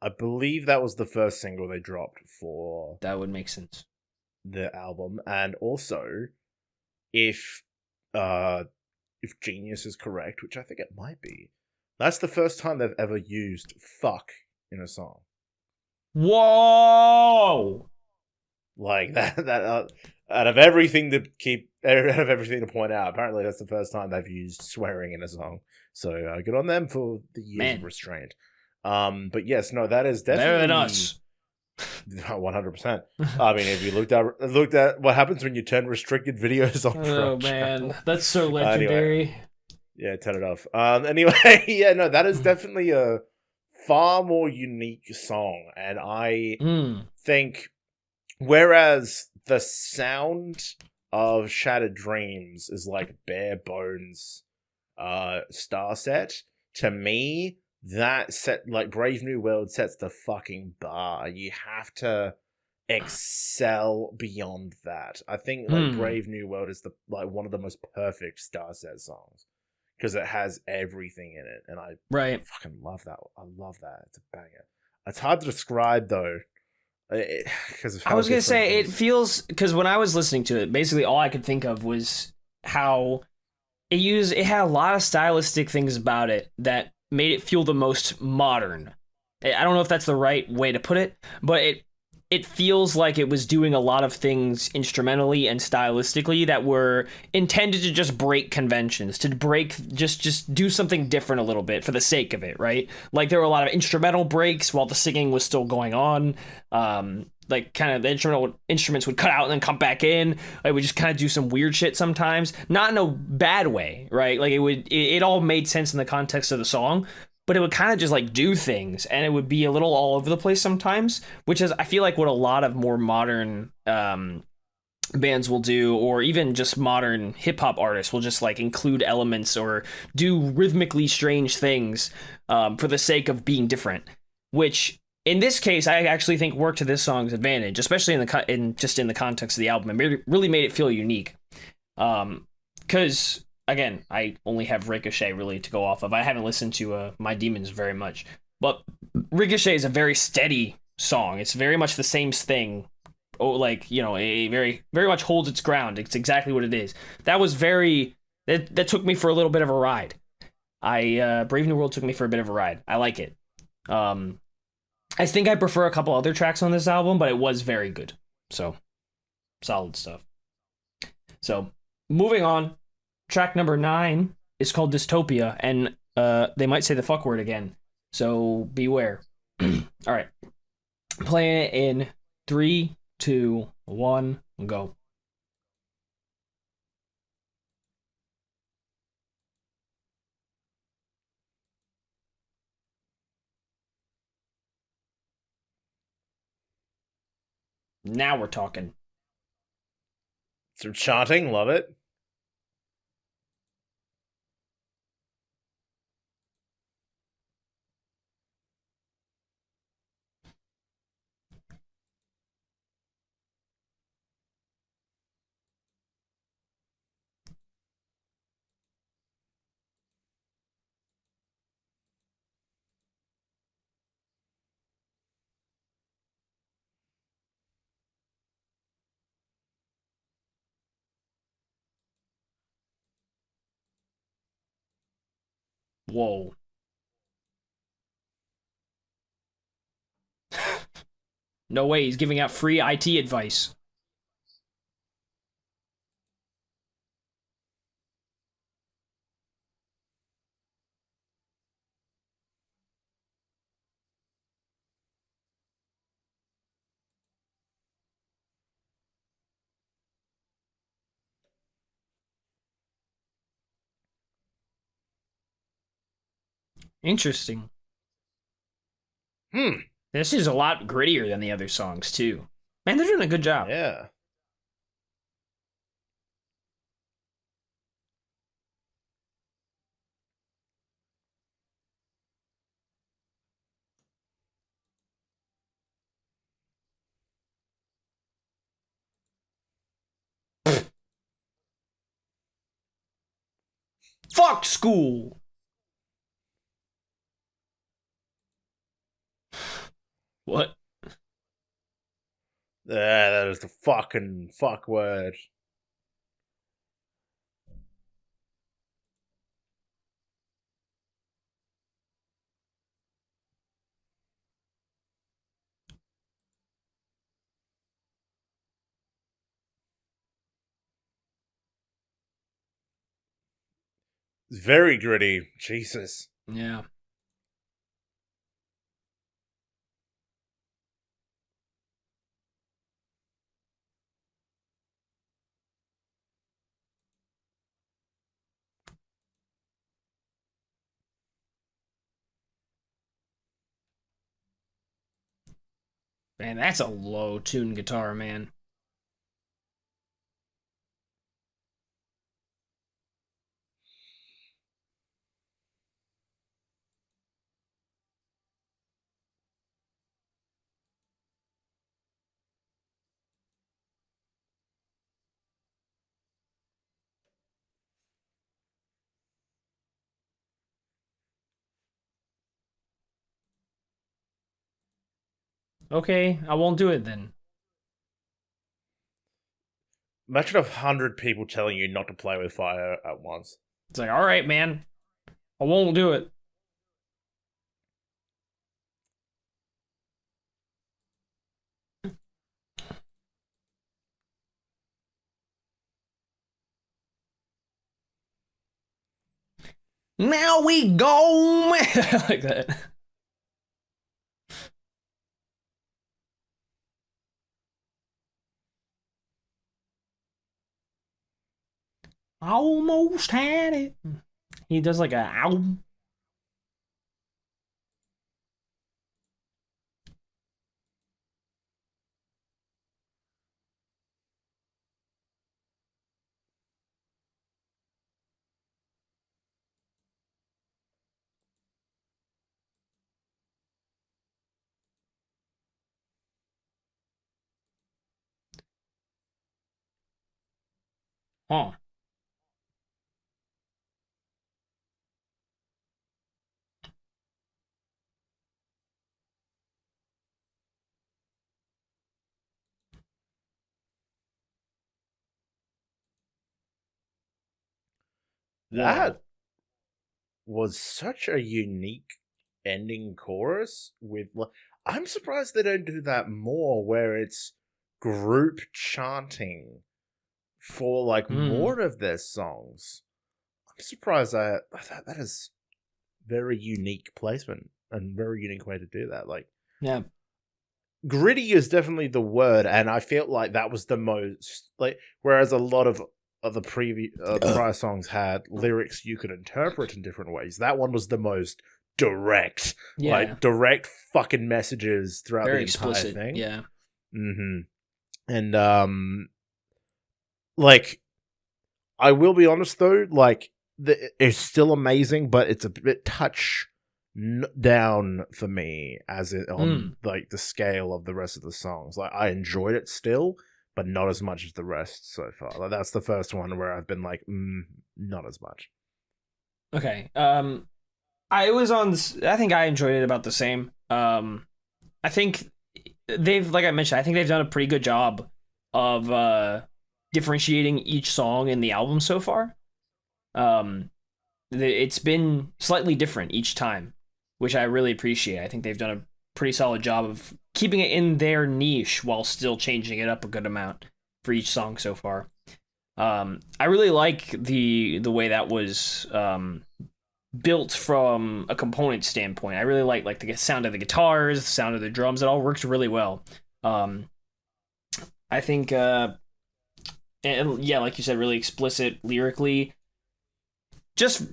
S1: I believe that was the first single they dropped for
S2: That would make sense.
S1: the album, and also if Genius is correct, which I think it might be, that's the first time they've ever used fuck in a song.
S2: Whoa!
S1: Like that out of everything to point out, apparently that's the first time they've used swearing in a song. So good on them for the years of restraint. But yes, no, that is definitely
S2: better than us.
S1: 100%. I mean, if you looked at what happens when you turn restricted videos on.
S2: Oh man, that's so legendary.
S1: Anyway, yeah, turn it off. Anyway, yeah, no, that is definitely a far more unique song, and I think, whereas the sound of Shattered Dreams is like bare bones, STARSET, to me, that set, like, Brave New World sets the fucking bar. You have to excel beyond that. I think like Brave New World is one of the most perfect STARSET songs because it has everything in it, and I fucking love that. I love that. It's a banger. It's hard to describe though, because
S2: I was gonna say it feels, because when I was listening to it, basically all I could think of was how it had a lot of stylistic things about it that made it feel the most modern. I don't know if that's the right way to put it, but it feels like it was doing a lot of things instrumentally and stylistically that were intended to just break conventions, to just do something different a little bit for the sake of it, right? Like there were a lot of instrumental breaks while the singing was still going on. Like kind of the instruments would cut out and then come back in. It would just kind of do some weird shit sometimes, not in a bad way, right? Like it all made sense in the context of the song, but it would kind of just like do things, and it would be a little all over the place sometimes, which is, I feel like, what a lot of more modern bands will do, or even just modern hip hop artists will just like include elements or do rhythmically strange things for the sake of being different, which in this case I actually think worked to this song's advantage, especially in the context of the album. It really made it feel unique. Because again, I only have Ricochet really to go off of. I haven't listened to My Demons very much, but Ricochet is a very steady song. It's very much the same thing. Oh, like, you know, a very, very much holds its ground. It's exactly what it is. That was that took me for a little bit of a ride. Brave New World took me for a bit of a ride. I like it. I think I prefer a couple other tracks on this album, but it was very good. So, solid stuff. So, moving on. Track number 9 is called Dystopia, and they might say the fuck word again. So, beware. All right. Playing it in 3, 2, 1, go. Now we're talking.
S1: Some chanting, love it.
S2: Whoa. No way, he's giving out free IT advice. Interesting.
S1: Hmm.
S2: This is a lot grittier than the other songs, too. Man, they're doing a good job.
S1: Yeah.
S2: Fuck school! What?
S1: Yeah, that is the fucking fuck word. It's very gritty. Jesus.
S2: Yeah. Man, that's a low tuned guitar, man. Okay, I won't do it then.
S1: Imagine 100 people telling you not to play with fire at once.
S2: It's like, alright, man. I won't do it. Now we go! Like that. Almost had it. He does like a ow. Huh. Whoa.
S1: That was such a unique ending chorus with I'm surprised they don't do that more, where it's group chanting for like
S2: Hmm.
S1: more of their songs. I'm surprised that is very unique placement and very unique way to do that. Like,
S2: Yeah.
S1: gritty is definitely the word, and I feel like that was the most like. Whereas a lot of the prior songs had lyrics you could interpret in different ways. That one was the most direct,
S2: Yeah.
S1: like direct fucking messages throughout the
S2: Very
S1: entire
S2: explicit.
S1: thing.
S2: Yeah.
S1: Mm-hmm. And like I will be honest though, like it's still amazing, but it's a bit down for me as it on like the scale of the rest of the songs. Like I enjoyed it still, but not as much as the rest so far. Like that's the first one where I've been like, not as much.
S2: Okay. I was on. I think I enjoyed it about the same. I think they've, like I mentioned, I think they've done a pretty good job of differentiating each song in the album so far. Um, it's been slightly different each time, which I really appreciate. I think they've done a pretty solid job of keeping it in their niche while still changing it up a good amount for each song so far. I really like the way that was built from a component standpoint. I really like the sound of the guitars, the sound of the drums. It all works really well. Um, I think, and yeah, like you said, really explicit lyrically, just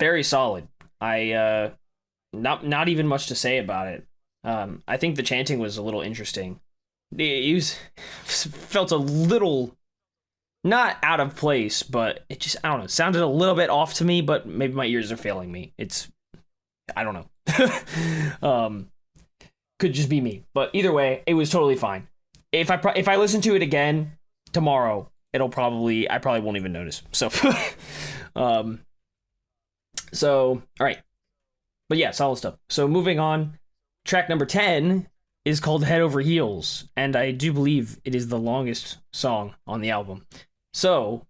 S2: very solid. I not even much to say about it. I think the chanting was a little interesting. It was felt a little not out of place, but it just, I don't know, sounded a little bit off to me. But maybe my ears are failing me. I don't know. Could just be me. But either way, it was totally fine. If I listen to it again tomorrow, I probably won't even notice. So, um, all right. But yeah, solid stuff. So moving on, track number 10 is called Head Over Heels, and I do believe it is the longest song on the album. So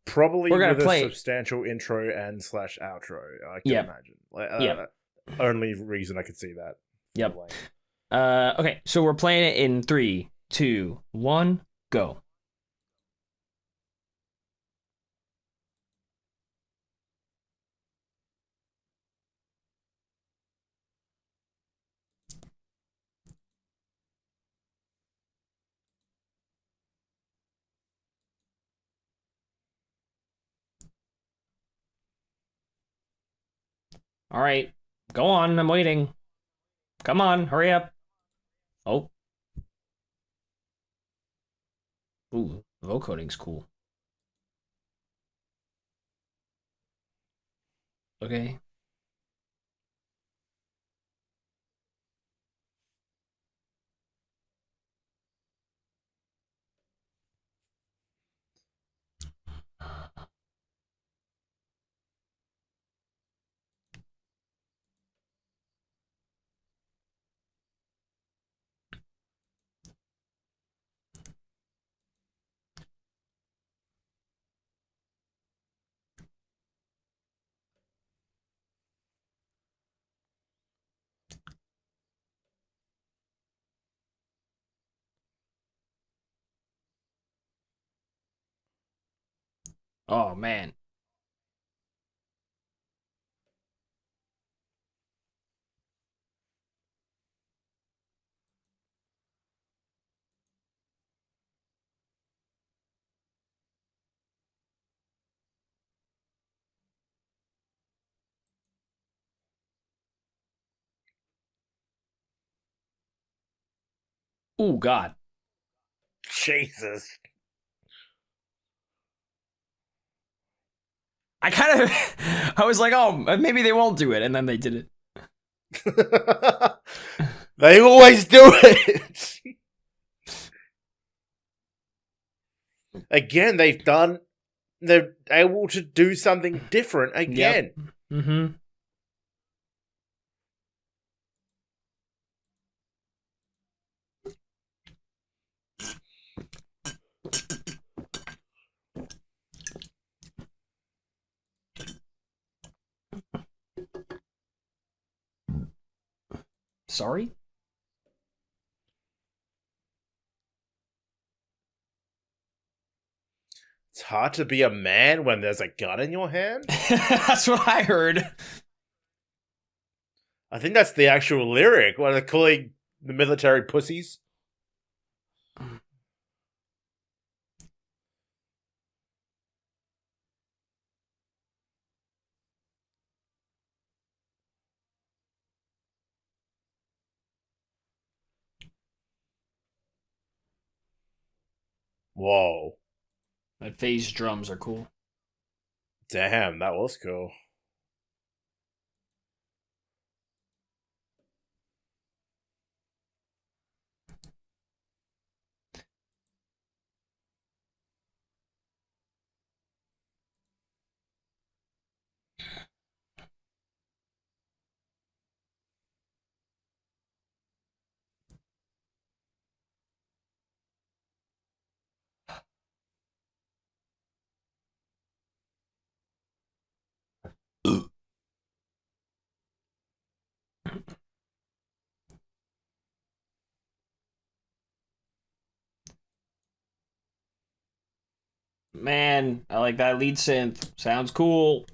S1: Probably
S2: we're gonna
S1: with a
S2: play.
S1: substantial intro and slash outro. I can
S2: Yep.
S1: imagine. Like,
S2: Yep.
S1: only reason I could see that.
S2: Yep. Okay, so we're playing it in 3, 2, 1, go. All right, go on. I'm waiting. Come on, hurry up. Oh. Ooh, vocoding's cool. Okay. Oh man. Ooh, God.
S1: Jesus.
S2: I kind of, I was like, oh, maybe they won't do it, and then they did it.
S1: They always do it. Again, they're able to do something different again.
S2: Yep. Mm-hmm. Sorry?
S1: It's hard to be a man when there's a gun in your hand.
S2: That's what I heard.
S1: I think that's the actual lyric. What they're calling the military pussies. Whoa.
S2: That phase drums are cool.
S1: Damn, that was cool.
S2: Man, I like that lead synth. Sounds cool.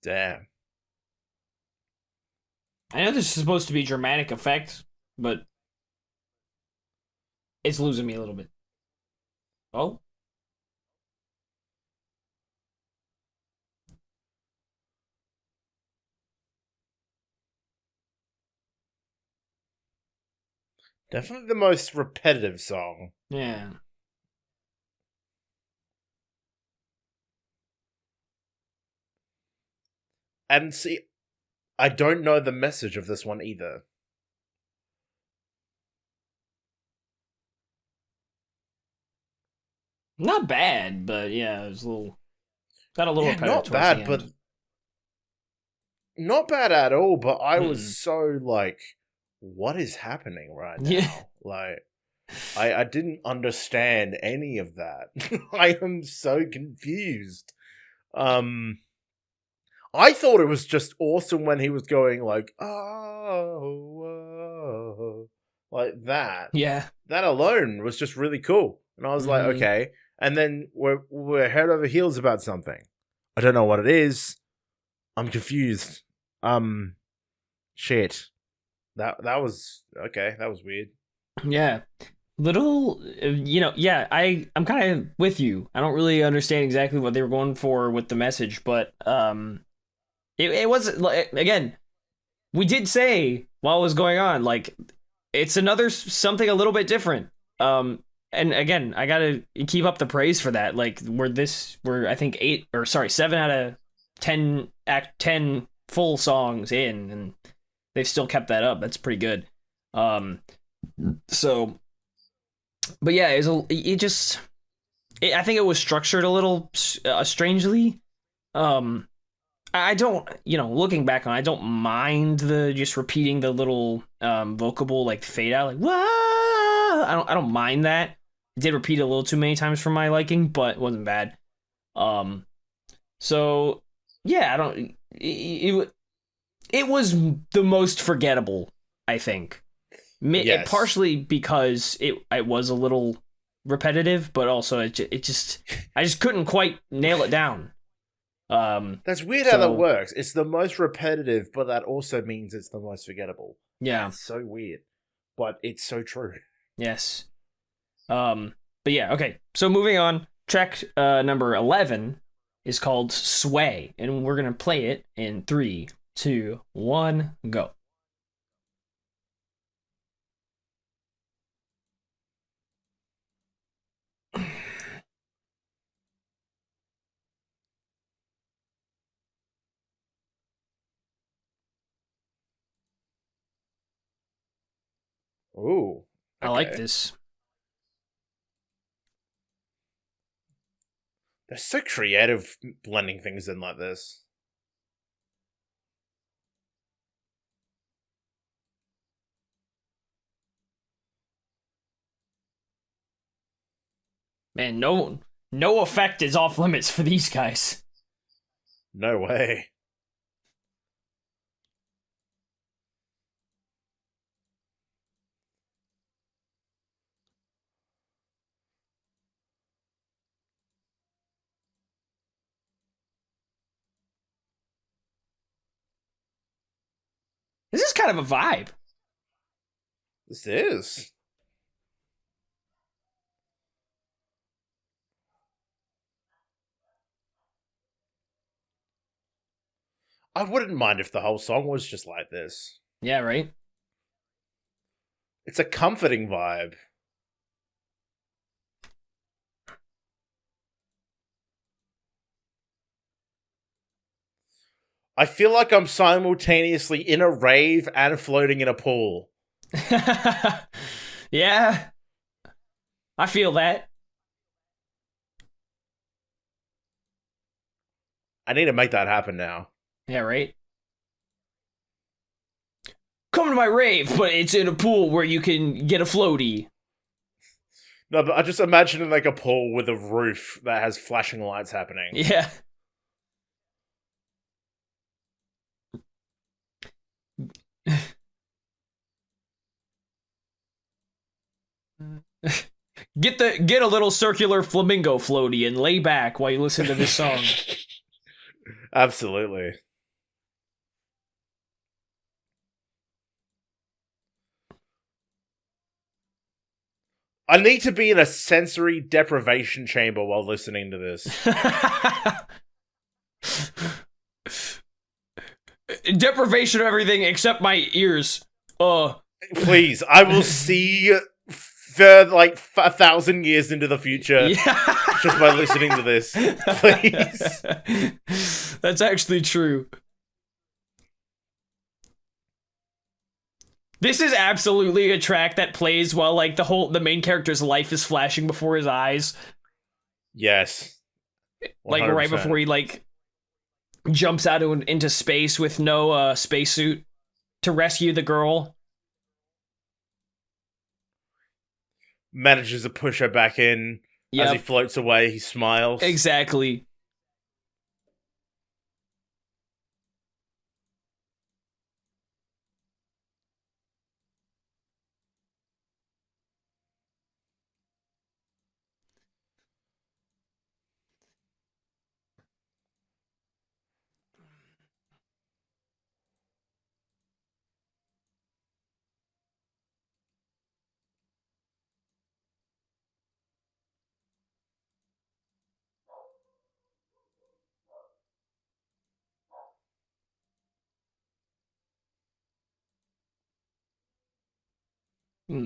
S1: Damn.
S2: I know this is supposed to be dramatic effect, but it's losing me a little bit. Oh,
S1: Definitely the most repetitive song.
S2: yeah.
S1: And see, I don't know the message of this one either.
S2: Not bad, but yeah, it was a little. Got a little
S1: Yeah,
S2: repetitive
S1: not
S2: towards the
S1: bad,
S2: end.
S1: but not bad at all. But I was
S2: Mm-mm.
S1: so like, what is happening right now?
S2: Yeah.
S1: Like, I didn't understand any of that. I am so confused. I thought it was just awesome when he was going like, oh, like that.
S2: Yeah.
S1: That alone was just really cool. And I was like,
S2: Mm-hmm.
S1: okay. And then we're head over heels about something. I don't know what it is. I'm confused. Shit. That was okay. That was weird.
S2: Yeah. Little, yeah, I'm kind of with you. I don't really understand exactly what they were going for with the message, but it wasn't like, again, we did say while it was going on, like, it's another something a little bit different. And again, I gotta keep up the praise for that. Like, we're I think 7 out of 10 full songs in, and they've still kept that up. That's pretty good. Um, so, but yeah, I think it was structured a little strangely. Um, I don't, looking back on, I don't mind the just repeating the little vocable like fade out, like whoa. I don't mind that. I did repeat it a little too many times for my liking, but it wasn't bad. Um, so yeah, I don't. It was the most forgettable, I think.
S1: Yes.
S2: Partially because it was a little repetitive, but also it just I just couldn't quite nail it down.
S1: That's weird how that
S2: So
S1: works. It's the most repetitive, but that also means it's the most forgettable.
S2: yeah,
S1: That's so weird. But it's so true.
S2: yes. But yeah, okay. So moving on, track number 11 is called Sway, and we're gonna play it in 3, 2, 1, go.
S1: Ooh.
S2: I like
S1: Okay.
S2: this.
S1: They're so creative blending things in like this.
S2: Man, no effect is off limits for these guys.
S1: No way.
S2: This is kind of a vibe.
S1: This is. I wouldn't mind if the whole song was just like this.
S2: Yeah, right?
S1: It's a comforting vibe. I feel like I'm simultaneously in a rave and floating in a pool.
S2: Yeah. I feel that.
S1: I need to make that happen now.
S2: Yeah, right? Come to my rave, but it's in a pool where you can get a floaty.
S1: No, but I just imagine like a pool with a roof that has flashing lights happening.
S2: Yeah. Get a little circular flamingo floaty and lay back while you listen to this song.
S1: Absolutely. I need to be in a sensory deprivation chamber while listening to this.
S2: Deprivation of everything except my ears.
S1: Please, I will see for like 1,000 years into the future just by listening to this. Please.
S2: That's actually true. This is absolutely a track that plays while like the main character's life is flashing before his eyes.
S1: Yes. 100%.
S2: Like right before he like jumps out into space with no spacesuit to rescue the girl.
S1: Manages to push her back in. Yep. As he floats away, he smiles.
S2: Exactly.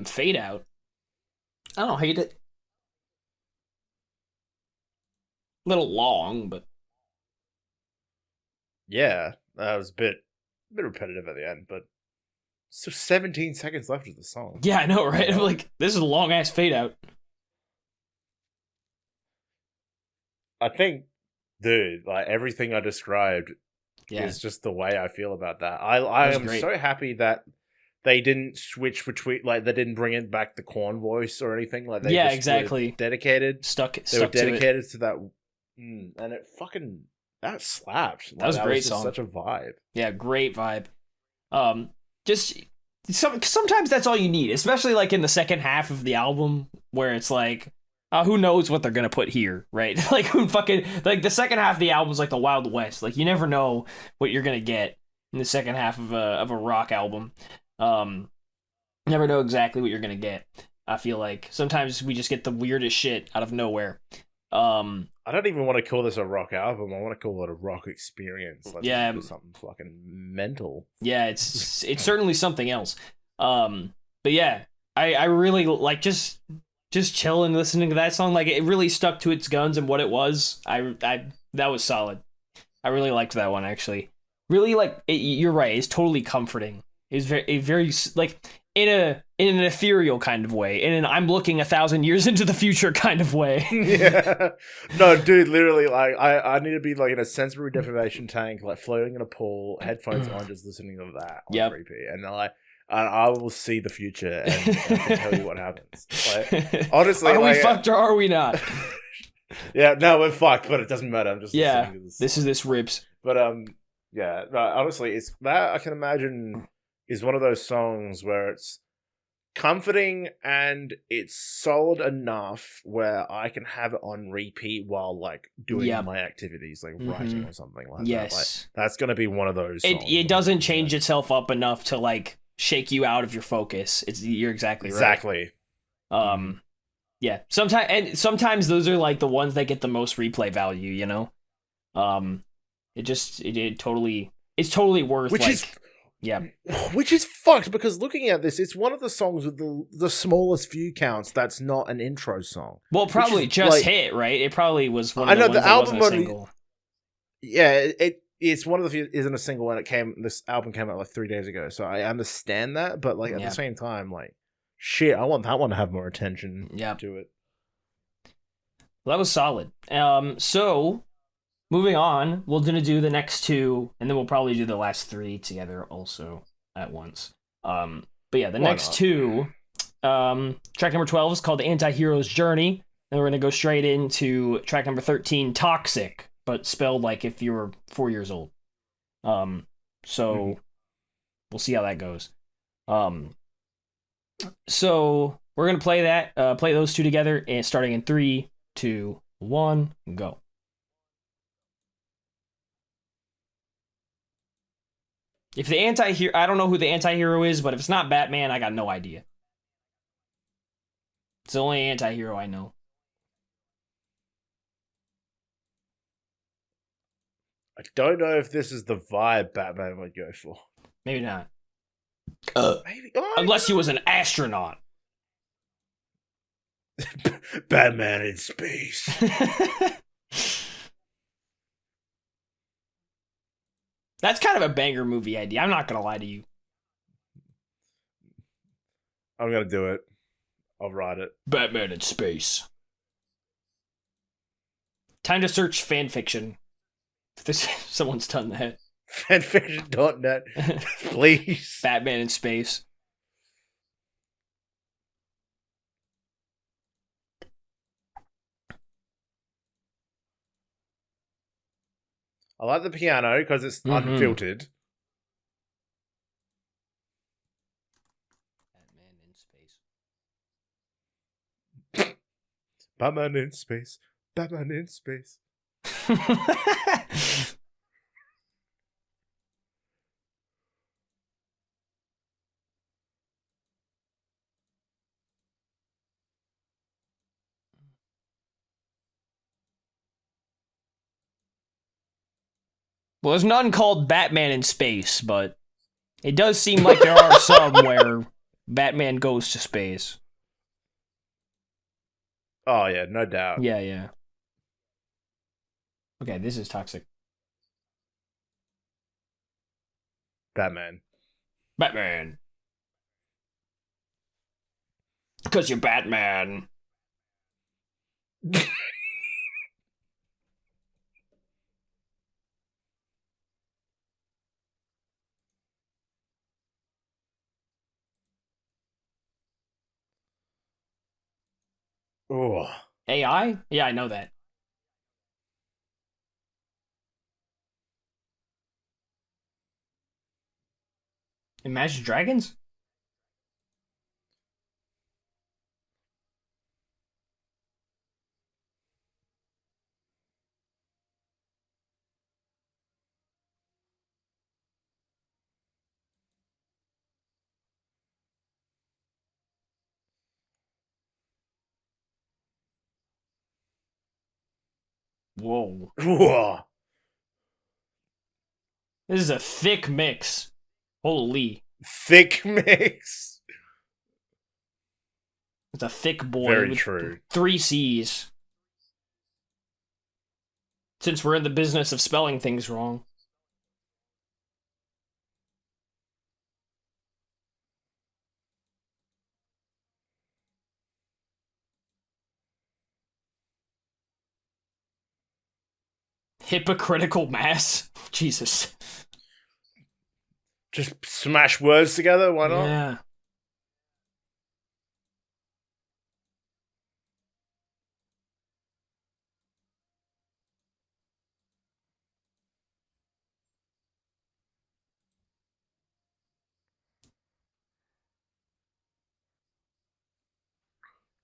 S2: Fade out. I don't hate it. A little long, but
S1: yeah, that was a bit repetitive at the end, but so 17 seconds left of the song.
S2: Yeah, I know, right? I'm like, this is a long ass fade out.
S1: I think, dude, like everything I described is just the way I feel about that. I am so happy that they didn't switch between, like, they didn't bring it back the Korn voice or anything. Like, they just
S2: exactly.
S1: Dedicated. They were dedicated to that. And it fucking, that slapped. Like,
S2: that was a great song.
S1: Such a vibe.
S2: Yeah, great vibe. Just sometimes that's all you need, especially like in the second half of the album where it's like, who knows what they're gonna put here, right? Like, who fucking, like, the second half of the album is like the Wild West. Like, you never know what you're gonna get in the second half of a rock album. Never know exactly what you're gonna get. I feel like sometimes we just get the weirdest shit out of nowhere.
S1: I don't even want to call this a rock album. I want to call it a rock experience. Like, something fucking mental.
S2: Yeah, it's certainly something else. But yeah, I really like just chilling listening to that song. Like, it really stuck to its guns and what it was. That was solid. I really liked that one, actually. Really, like, you're right. It's totally comforting. It's very like in an ethereal kind of way, in an I'm looking 1,000 years into the future kind of way.
S1: Yeah, no, dude, literally, like, I need to be like in a sensory deprivation tank, like floating in a pool, headphones on, just listening to that on repeat, and like and I will see the future and I can tell you what happens. Like, honestly,
S2: are
S1: like,
S2: we fucked or are we not?
S1: yeah, no, we're fucked, but it doesn't matter. I'm just
S2: Yeah,
S1: listening to this.
S2: this rips.
S1: But yeah, no, honestly, it's that I can imagine is one of those songs where it's comforting and it's solid enough where I can have it on repeat while like doing
S2: Yep.
S1: my activities, like writing or something like that. Like,
S2: Yes.
S1: that's gonna be one of those songs.
S2: It doesn't change itself up enough to like shake you out of your focus. You're exactly right.
S1: Exactly.
S2: Yeah. Sometimes those are like the ones that get the most replay value, you know? It's totally worth
S1: which is fucked because looking at this, it's one of the songs with the smallest view counts that's not an intro song.
S2: Well, probably just like, hit, right? It probably was one of the ones that wasn't a single.
S1: Yeah, it's one of the few isn't a single and this album came out like 3 days ago, so I understand that, but like at the same time, like shit, I want that one to have more attention to it.
S2: Well, that was solid. So moving on, we're gonna do the next two, and then we'll probably do the last three together also at once. But yeah, the next two, track number 12 is called "The Anti-Hero's Journey," and we're gonna go straight into track number 13, "Toxic," but spelled like if you were 4 years old. So we'll see how that goes. So we're gonna play those two together, and starting in 3, 2, 1, go. If the anti-hero, I don't know who the anti-hero is, but if it's not Batman, I got no idea. It's the only anti-hero I know.
S1: I don't know if this is the vibe Batman would go for.
S2: Maybe not.
S1: Maybe
S2: unless he was an astronaut.
S1: Batman in space.
S2: That's kind of a banger movie idea. I'm not gonna lie to you.
S1: I'm gonna do it. I'll write it.
S2: Batman in space. Time to search fanfiction. If someone's done that.
S1: Fanfiction.net, please.
S2: Batman in space.
S1: I like the piano because it's unfiltered.
S2: Batman in space.
S1: Batman in space. Batman in space.
S2: Well, there's none called Batman in space, but it does seem like there are some where Batman goes to space.
S1: Oh, yeah, no doubt.
S2: Yeah. Okay, this is toxic.
S1: Batman.
S2: Because you're Batman.
S1: Oh.
S2: AI? Yeah, I know that. Imagine Dragons? Whoa. This is a thick mix. Holy.
S1: Thick mix.
S2: It's a thick boy.
S1: Very true.
S2: 3 C's. Since we're in the business of spelling things wrong. Hypocritical mass? Jesus.
S1: Just smash words together. Why not?
S2: Yeah.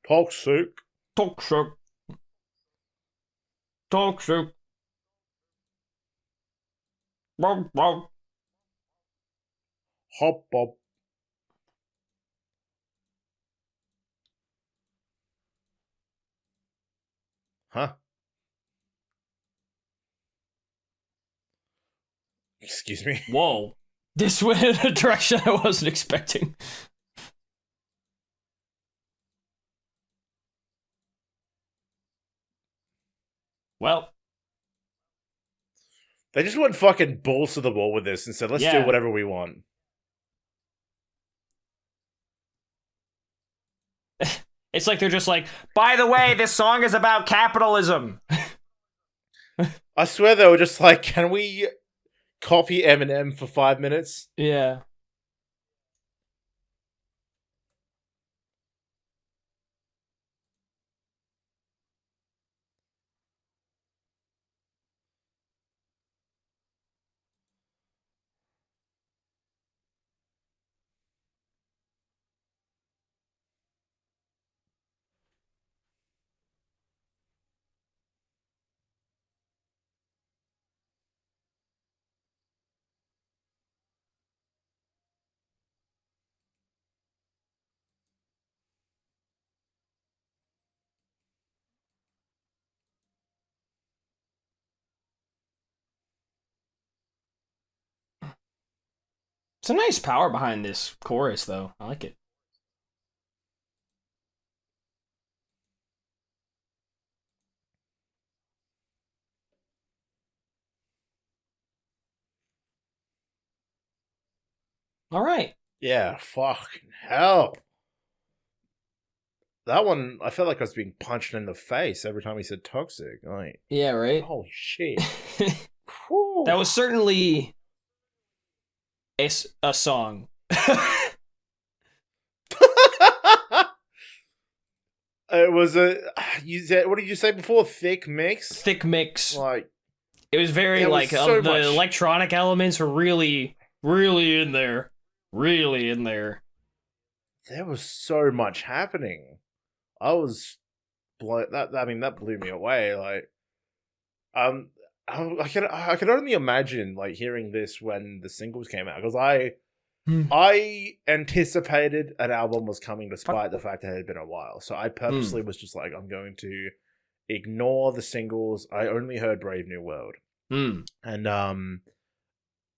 S1: Toxic.
S2: Toxic. Toxic. Bob, bob.
S1: Hop Bob. Huh? Excuse me.
S2: Whoa. This went in a direction I wasn't expecting. Well,
S1: They just went fucking balls to the wall with this and said, let's do whatever we want.
S2: it's like they're just like, by the way, this song is about capitalism.
S1: I swear they were just like, can we copy Eminem for 5 minutes?
S2: Yeah. It's a nice power behind this chorus, though. I like it. All right.
S1: Yeah, fucking hell. That one, I felt like I was being punched in the face every time he said toxic. Like,
S2: Yeah, right?
S1: holy shit.
S2: That was certainly a song.
S1: It was you said, what did you say before? Thick mix?
S2: Thick mix.
S1: Like,
S2: it was very, like,
S1: so
S2: the electronic elements were really, really in there. Really in there.
S1: There was so much happening. I was that blew me away. Like, I could only imagine like hearing this when the singles came out, because I anticipated an album was coming despite the fact that it had been a while. So I purposely was just like, I'm going to ignore the singles. I only heard Brave New World. And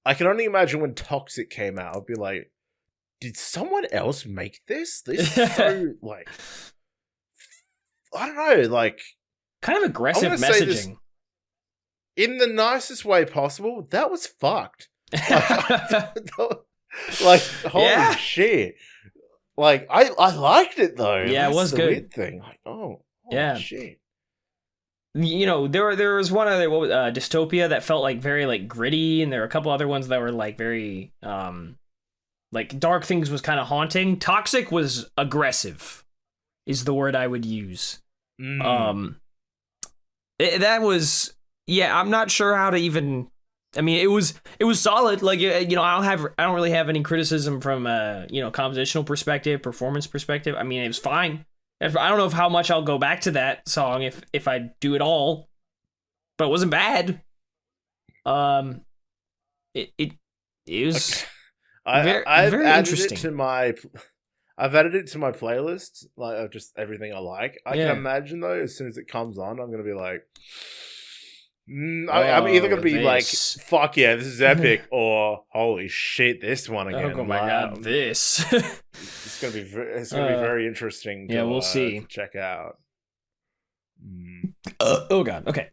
S1: I can only imagine when Toxic came out, I'd be like, did someone else make this? This is so, like, I don't know, like,
S2: kind of aggressive messaging.
S1: In the nicest way possible, that was fucked. Like, holy shit. Like, I liked it, though.
S2: Yeah, it was
S1: the
S2: good.
S1: Weird thing. Like, holy shit.
S2: You know, there was one other Dystopia that felt like very like gritty, and there were a couple other ones that were like very like Dark Things was kind of haunting. Toxic was aggressive, is the word I would use. That was, yeah. I'm not sure how to even. I mean, it was solid. Like, you know, I don't really have any criticism from you know, compositional perspective, performance perspective. I mean, it was fine. I don't know how much I'll go back to that song if I do it all, but it wasn't bad. It was
S1: I've
S2: very
S1: added
S2: interesting.
S1: it to my. I've added it to my playlist, like, of just everything I like. I can imagine, though, as soon as it comes on, I'm gonna be like, I'm either gonna be like, "Fuck yeah, this is epic," or "Holy shit, this one again."
S2: Oh my god, this!
S1: It's gonna be very interesting. To,
S2: we'll see.
S1: To check out.
S2: Oh god. Okay.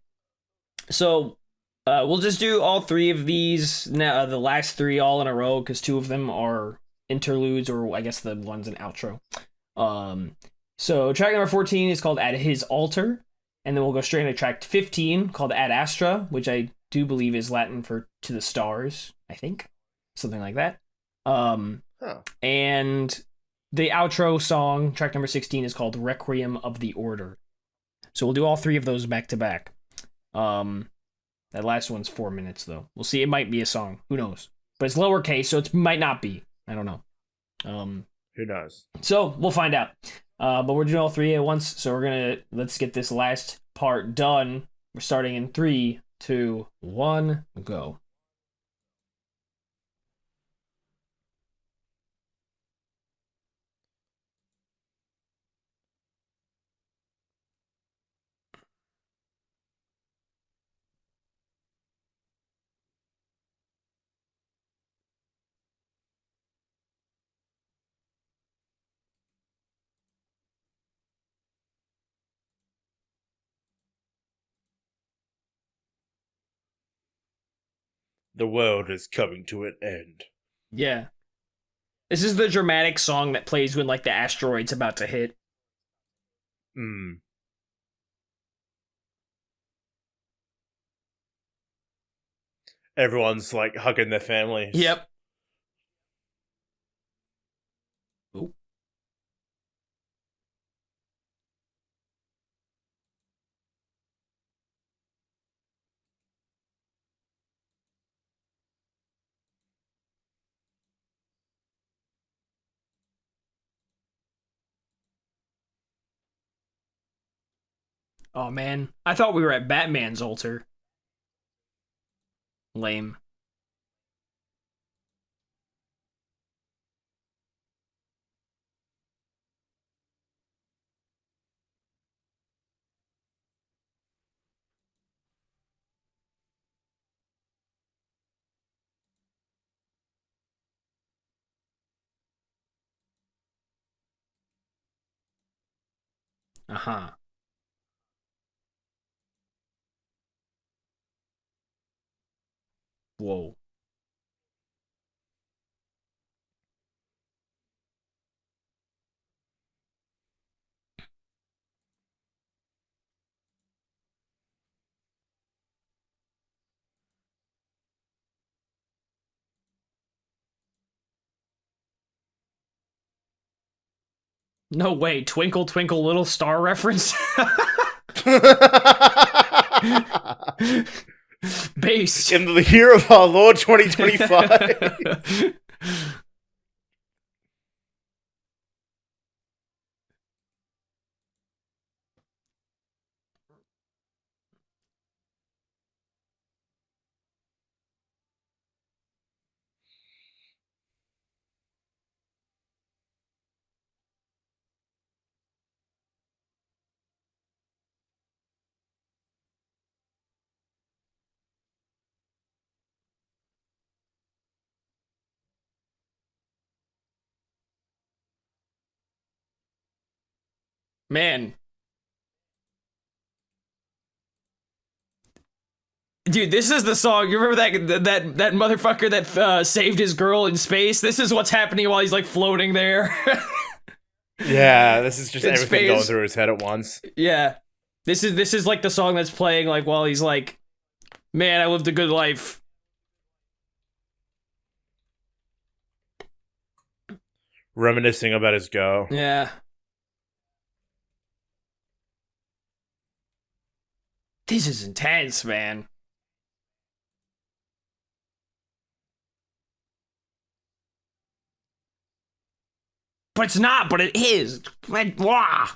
S2: So we'll just do all three of these now. The last three all in a row, because two of them are interludes, or I guess the one's an outro. So track number 14 is called At His Altar, and then we'll go straight into track 15 called Ad Astra, which I do believe is Latin for to the stars, I think. Something like that.
S1: Huh.
S2: And the outro song, track number 16, is called Requiem of the Order. So we'll do all three of those back to back. That last one's 4 minutes, though. We'll see. It might be a song. Who knows? But it's lowercase, so it might not be. I don't know.
S1: Who knows?
S2: So we'll find out. But we're doing all three at once, so let's get this last part done. We're starting in 3, 2, 1, go.
S1: The world is coming to an end.
S2: Yeah. This is the dramatic song that plays when, like, the asteroid's about to hit.
S1: Hmm. Everyone's like hugging their families.
S2: Yep. Ooh. Oh, man. I thought we were at Batman's altar. Lame. Uh-huh. Whoa. No way. Twinkle, twinkle, little star reference? Based.
S1: In the year of our Lord 2025.
S2: Man. Dude, this is the song. You remember that motherfucker that saved his girl in space? This is what's happening while he's like floating there.
S1: Yeah, this is just
S2: In
S1: everything going
S2: space.
S1: through his head at once.
S2: Yeah. This is like the song that's playing like while he's like, man, I lived a good life.
S1: Reminiscing about his girl.
S2: Yeah. This is intense, man. But it's not, but it is. Man, wah.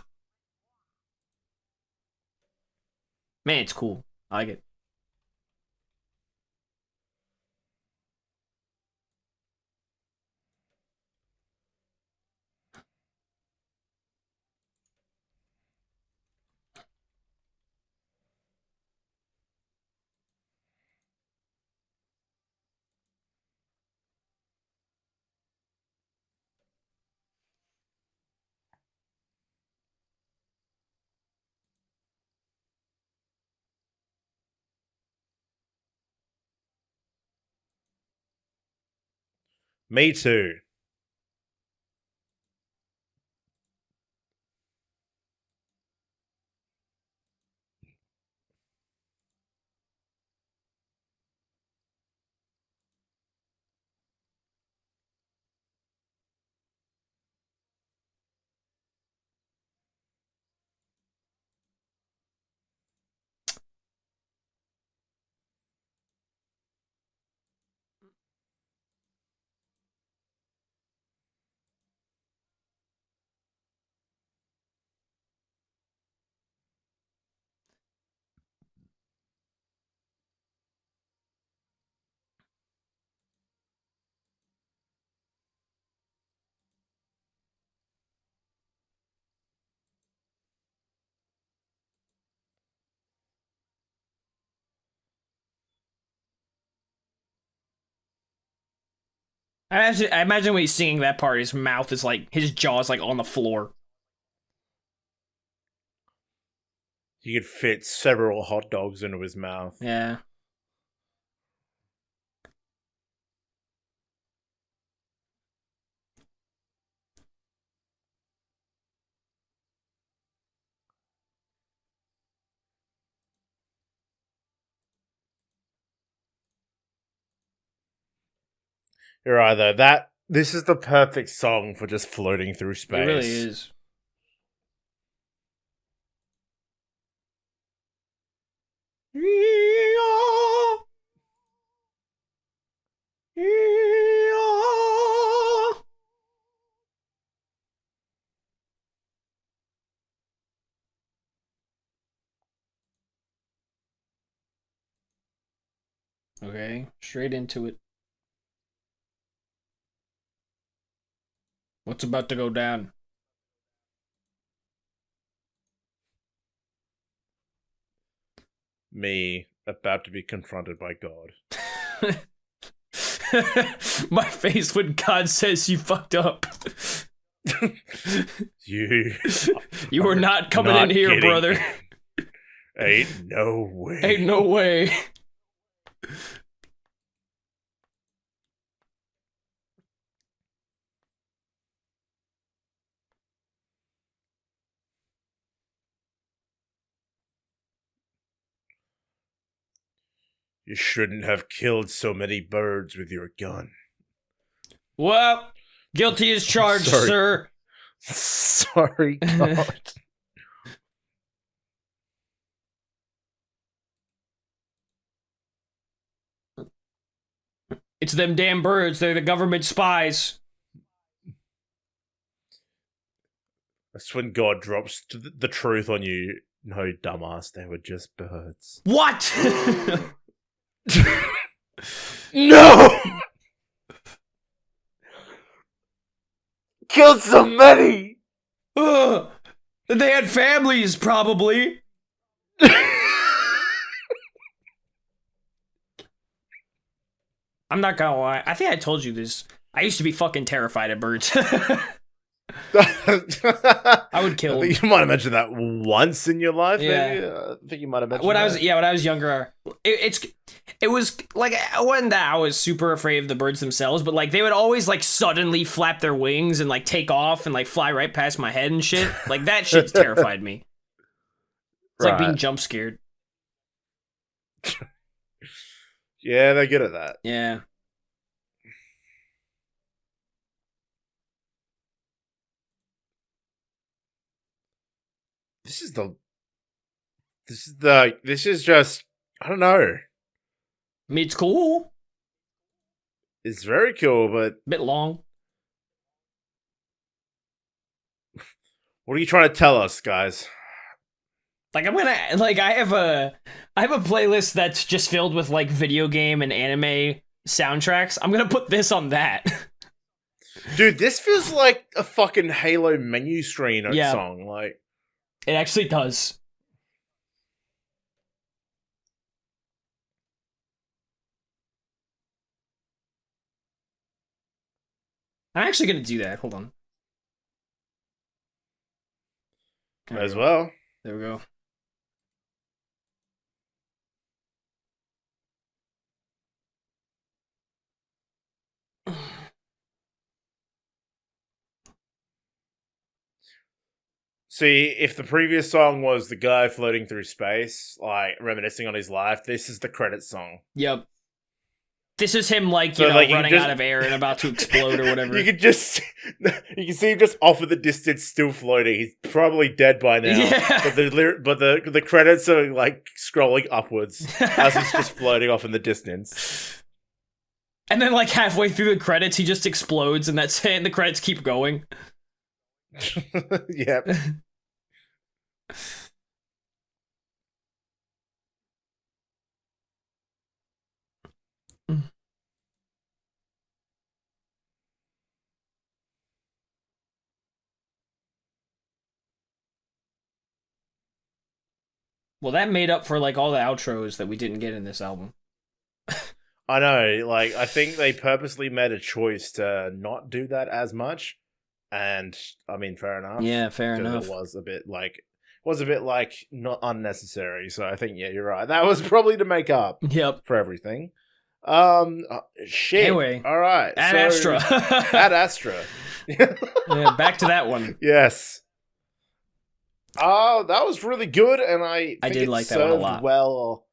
S2: Man, it's cool. I like it.
S1: Me too.
S2: I imagine when he's singing that part, his mouth is like, his jaw is like on the floor.
S1: He could fit several hot dogs into his mouth.
S2: Yeah.
S1: You're right, though. This is the perfect song for just floating through space.
S2: It really is. Okay, straight into it. What's about to go down?
S1: Me about to be confronted by God.
S2: My face when God says you fucked up. You were not coming in here, brother.
S1: Ain't no way.
S2: Ain't no way.
S1: You shouldn't have killed so many birds with your gun.
S2: Well, guilty as charged, sir.
S1: Sorry, God.
S2: It's them damn birds. They're the government spies.
S1: That's when God drops the truth on you. No, dumbass, they were just birds.
S2: What?
S1: No! Killed so many!
S2: They had families, probably. I'm not gonna lie. I think I told you this. I used to be fucking terrified of birds. I would kill them.
S1: You might have mentioned that once in your life.
S2: Yeah.
S1: Maybe. I think you might have mentioned
S2: when
S1: that.
S2: I was younger, it was like, it wasn't that I was super afraid of the birds themselves, but like they would always like suddenly flap their wings and like take off and like fly right past my head and shit. Like that shit's terrified me. It's like being jump scared.
S1: Yeah, they're good at that.
S2: Yeah.
S1: This is just, I don't know.
S2: I mean, it's cool.
S1: It's very cool, but
S2: Bit long.
S1: what are you trying to tell us, guys?
S2: Like I have a playlist that's just filled with like video game and anime soundtracks. I'm gonna put this on that.
S1: Dude, this feels like a fucking Halo menu screen song. Like,
S2: it actually does. I'm actually gonna do that. Hold on.
S1: As well.
S2: There we go.
S1: See, if the previous song was the guy floating through space, like reminiscing on his life, this is the credits song.
S2: Yep. This is him, like, you know, running out of air and about to explode or whatever.
S1: You can see him just off in the distance, still floating. He's probably dead by now.
S2: Yeah.
S1: But the credits are like scrolling upwards as he's just floating off in the distance.
S2: And then, like, halfway through the credits, he just explodes, and that's it. And the credits keep going.
S1: Yep.
S2: Well, that made up for, like, all the outros that we didn't get in this album.
S1: I know, like, I think they purposely made a choice to not do that as much, and I mean, fair enough.
S2: Yeah, fair
S1: Because
S2: enough.
S1: it was a bit like not unnecessary. So I think, yeah, you're right. That was probably to make up
S2: Yep.
S1: for everything. Shit.
S2: Anyway,
S1: All right.
S2: Ad
S1: So,
S2: Astra.
S1: Ad Astra.
S2: Yeah, back to that one.
S1: Yes. Oh, that was really good, and I think
S2: did
S1: it
S2: like that one a
S1: served
S2: lot.
S1: well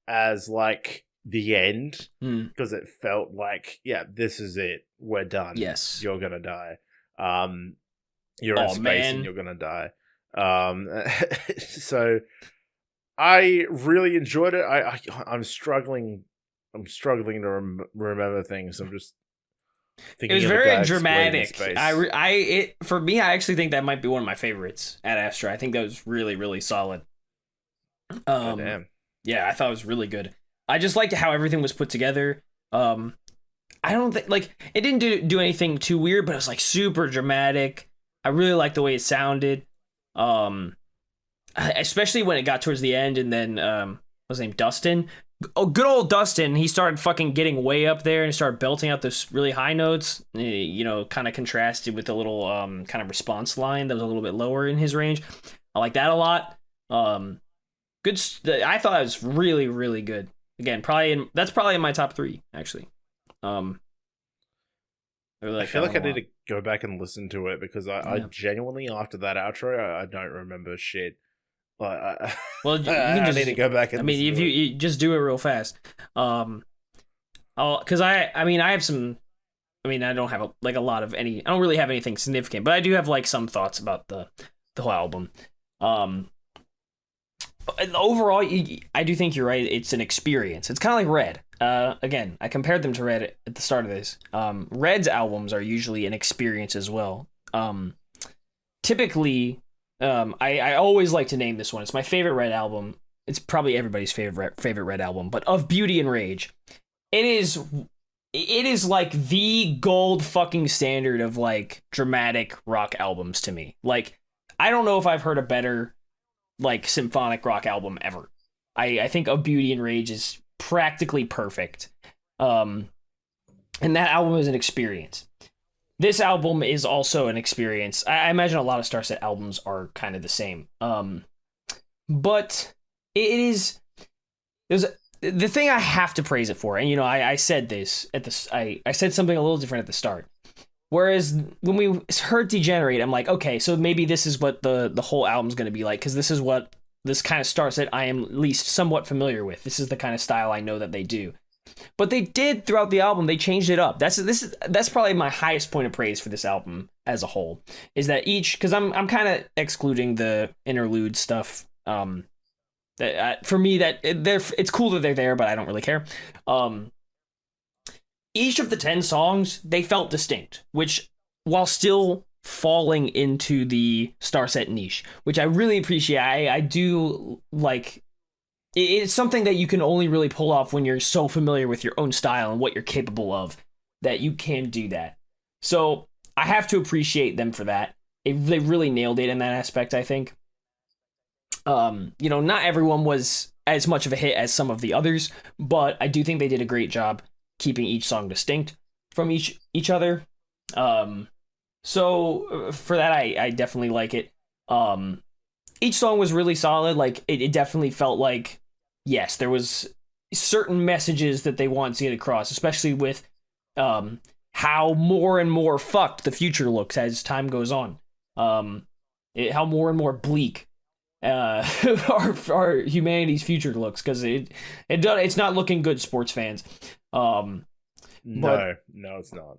S1: as like the end,
S2: Hmm.
S1: because it felt like, yeah, this is it. We're done.
S2: Yes.
S1: You're gonna die. You're in
S2: Oh,
S1: space
S2: man.
S1: and you're gonna die. So I really enjoyed it. I'm struggling. I'm struggling to remember things. I'm just thinking.
S2: It was
S1: of a
S2: very
S1: guy exploding in
S2: dramatic.
S1: space.
S2: For me, I actually think that might be one of my favorites at Astra. I think that was really, really solid.
S1: Oh, damn.
S2: Yeah, I thought it was really good. I just liked how everything was put together. I don't think like it didn't do anything too weird, but it was like super dramatic. I really liked the way it sounded. Especially when it got towards the end, and then what's his name, Dustin. Oh, good old Dustin. He started fucking getting way up there and started belting out those really high notes. You know, kind of contrasted with the little kind of response line that was a little bit lower in his range. I like that a lot. Good. I thought it was really, really good. Again, that's probably in my top 3 actually. I
S1: feel like I need to go back and listen to it, because I genuinely, after that outro, I don't remember shit. Well,
S2: you can just
S1: need to go back and.
S2: I mean, if you just do it real fast, because I have some. I mean, I don't have a lot of any. I don't really have anything significant, but I do have like some thoughts about the whole album. Overall, I do think you're right. It's an experience. It's kind of like Red. Again, I compared them to Red at the start of this. Red's albums are usually an experience as well. Typically, I always like to name this one. It's my favorite Red album. It's probably everybody's favorite Red album. But Of Beauty and Rage, it is like the gold fucking standard of like dramatic rock albums to me. Like, I don't know if I've heard a better like symphonic rock album ever. I think Of Beauty and Rage is practically perfect. And that album is an experience. This album is also an experience. I imagine a lot of STARSET albums are kind of the same. But there's the thing I have to praise it for, and you know, I said this at the I said something a little different at the start. Whereas when we heard Degenerate, I'm like, okay, so maybe this is what the whole album's going to be like, because this is what this kind of STARSET I am at least somewhat familiar with. This is the kind of style I know that they do. But they did throughout the album. They changed it up. That's probably my highest point of praise for this album as a whole. Is that because I'm kind of excluding the interlude stuff. That for me it's cool that they're there, but I don't really care. Each of the 10 songs, they felt distinct, which, while still falling into the STARSET niche, which I really appreciate. I do like. It's something that you can only really pull off when you're so familiar with your own style and what you're capable of, that you can do that. So I have to appreciate them for that. They really nailed it in that aspect, I think. You know, not everyone was as much of a hit as some of the others, but I do think they did a great job keeping each song distinct from each other. So for that, I definitely like it. Each song was really solid. Like it definitely felt like, yes, there was certain messages that they want to get across, especially with how more and more fucked the future looks as time goes on. How more and more bleak our humanity's future looks, because it's not looking good, sports fans.
S1: No, it's not.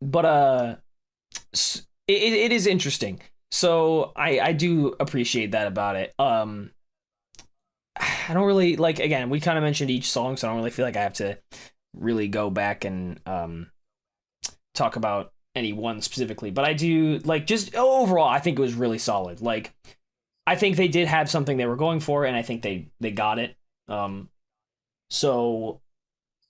S2: But it is interesting. So I do appreciate that about it. I don't really like. Again, we kind of mentioned each song, so I don't really feel like I have to really go back and talk about any one specifically. But I do like, just overall, I think it was really solid. Like, I think they did have something they were going for, and I think they got it. So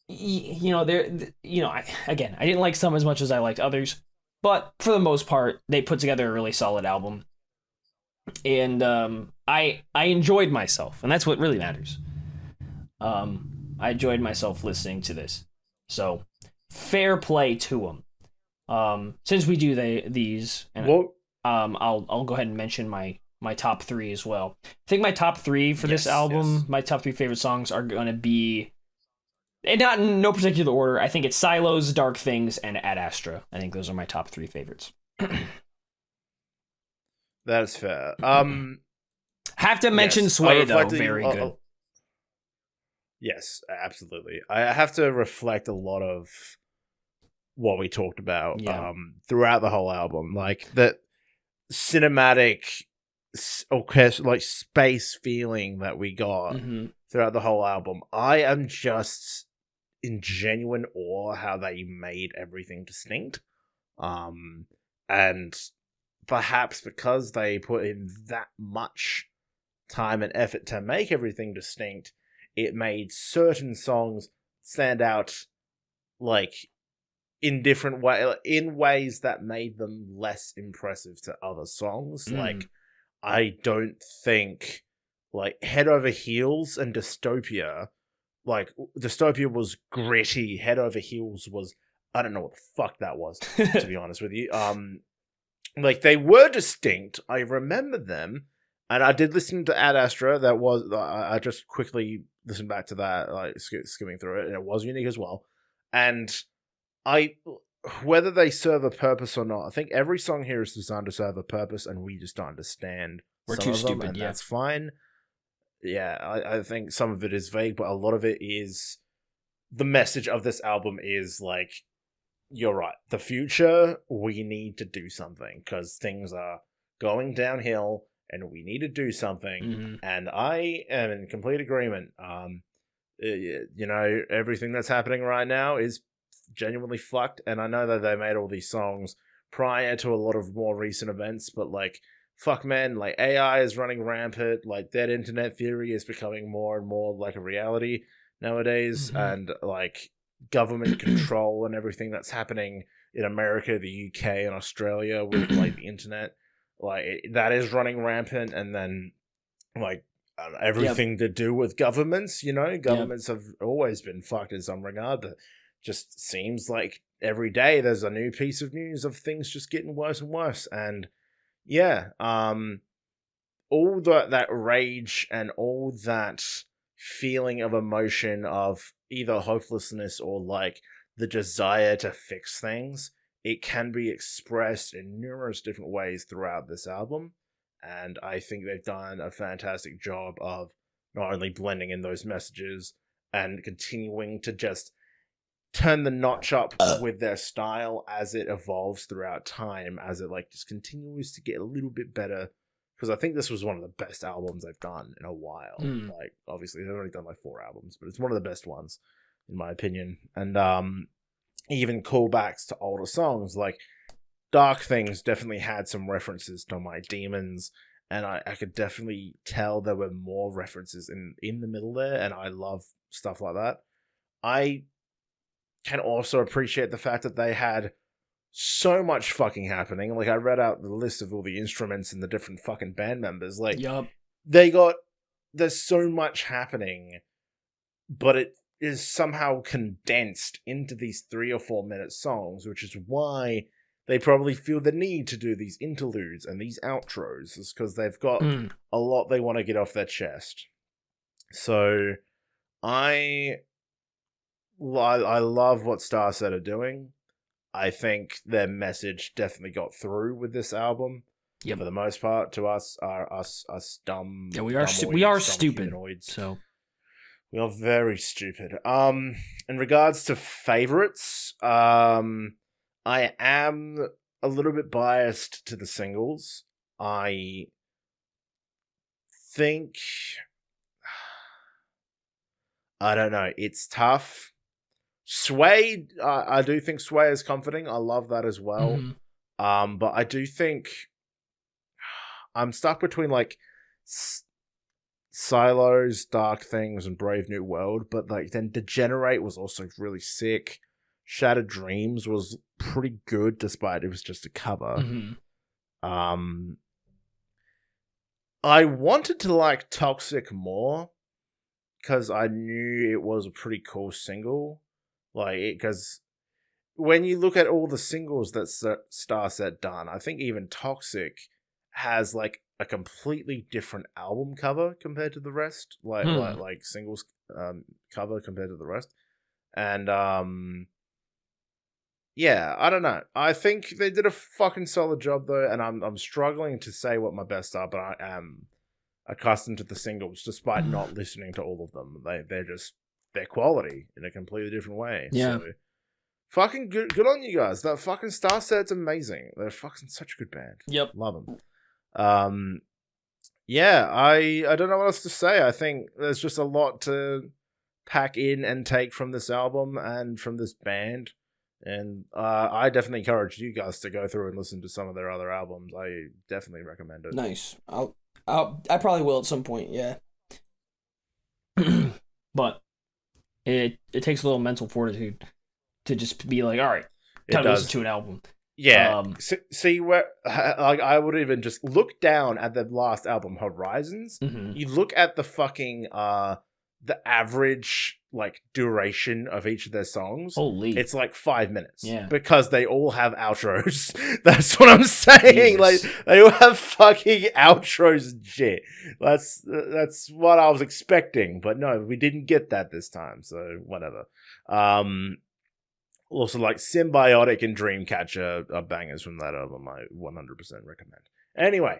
S2: you know, I didn't like some as much as I liked others, but for the most part, they put together a really solid album, and I enjoyed myself, and that's what really matters. I enjoyed myself listening to this. So, fair play to them. Since we do these, and
S1: Well,
S2: I'll go ahead and mention my top three as well. I think my top three for this album, my top three favorite songs are gonna be, and not in no particular order. I think it's Silos, Dark Things, and Ad Astra. I think those are my top three favorites.
S1: That's fair.
S2: Have to mention Sway though. Very good.
S1: Yes, absolutely. I have to reflect a lot of what we talked about throughout the whole album, like the cinematic orchestra, like space feeling that we got throughout the whole album. I am just in genuine awe how they made everything distinct, and perhaps because they put in that much time and effort to make everything distinct, it made certain songs stand out, like, in different in ways that made them less impressive to other songs. Like, I don't think, like, Head Over Heels and Dystopia, like, Dystopia was gritty, Head Over Heels was, I don't know what the fuck that was, to be honest with you. Like, they were distinct, I remember them, and I did listen to Ad Astra, that was, I just quickly listened back to that, like, skimming through it, and it was unique as well. And whether they serve a purpose or not, I think every song here is designed to serve a purpose, and we just don't understand.
S2: We're too stupid,
S1: and that's fine. Yeah, I think some of it is vague, but a lot of it is, the message of this album is, like, you're right, the future, we need to do something, because things are going downhill, and we need to do something, and I am in complete agreement. You know, everything that's happening right now is genuinely fucked, and I know that they made all these songs prior to a lot of more recent events, but, like, fuck, man, like, AI is running rampant, like, dead internet theory is becoming more and more like a reality nowadays, and, like, government control and everything that's happening in America, the UK, and Australia with, like, the internet, like, that is running rampant, and then, like, everything to do with governments, you know, governments have always been fucked in some regard, but just seems like every day there's a new piece of news of things just getting worse and worse, and all that rage and all that feeling of emotion of either hopelessness or, like, the desire to fix things, it can be expressed in numerous different ways throughout this album, and I think they've done a fantastic job of not only blending in those messages and continuing to just turn the notch up with their style as it evolves throughout time, as it, like, just continues to get a little bit better, because I think this was one of the best albums they've done in a while. Like, obviously they've only done like 4 albums, but it's one of the best ones in my opinion. And even callbacks to older songs, like Dark Things definitely had some references to My Demons, and I could definitely tell there were more references in the middle there, and I love stuff like that. I can also appreciate the fact that they had so much fucking happening. Like, I read out the list of all the instruments and the different fucking band members. Like, there's so much happening, but it is somehow condensed into these 3 or 4 minute songs, which is why they probably feel the need to do these interludes and these outros, is because they've got a lot they want to get off their chest. So I love what STARSET are doing. I think their message definitely got through with this album. For the most part, to us dumb. Yeah,
S2: we are stupid.
S1: Humanoids.
S2: So
S1: we are very stupid. In regards to favorites, I am a little bit biased to the singles. I think, I don't know, it's tough. Sway, I do think Sway is comforting. I love that as well. But I do think I'm stuck between, like, Silos, Dark Things, and Brave New World. But, like, then Degenerate was also really sick. Shattered Dreams was pretty good, despite it was just a cover. I wanted to like Toxic more, because I knew it was a pretty cool single. Because when you look at all the singles that STARSET done, I think even Toxic has like a completely different album cover compared to the rest. Like singles cover compared to the rest. And yeah, I don't know. I think they did a fucking solid job though, and I'm struggling to say what my best are, but I am accustomed to the singles despite not listening to all of them. They're quality in a completely different way.
S2: Yeah.
S1: So fucking good on you guys. That fucking STARSET's amazing. They're fucking such a good band.
S2: Yep.
S1: Love them. Yeah, I don't know what else to say. I think there's just a lot to pack in and take from this album and from this band. And I definitely encourage you guys to go through and listen to some of their other albums. I definitely recommend it.
S2: Nice. I probably will at some point, yeah. But it takes a little mental fortitude to just be like, all right, time to listen to an album.
S1: Yeah. See where I would even just look down at the last album, Horizons.
S2: Mm-hmm.
S1: You look at the fucking the average like duration of each of their songs.
S2: Holy.
S1: It's like 5 minutes.
S2: Yeah.
S1: Because they all have outros. That's what I'm saying.
S2: Jesus.
S1: Like they all have fucking outros and shit. That's what I was expecting, but no, we didn't get that this time, so whatever. Also like Symbiotic and Dreamcatcher are bangers from that album. I 100% recommend. Anyway,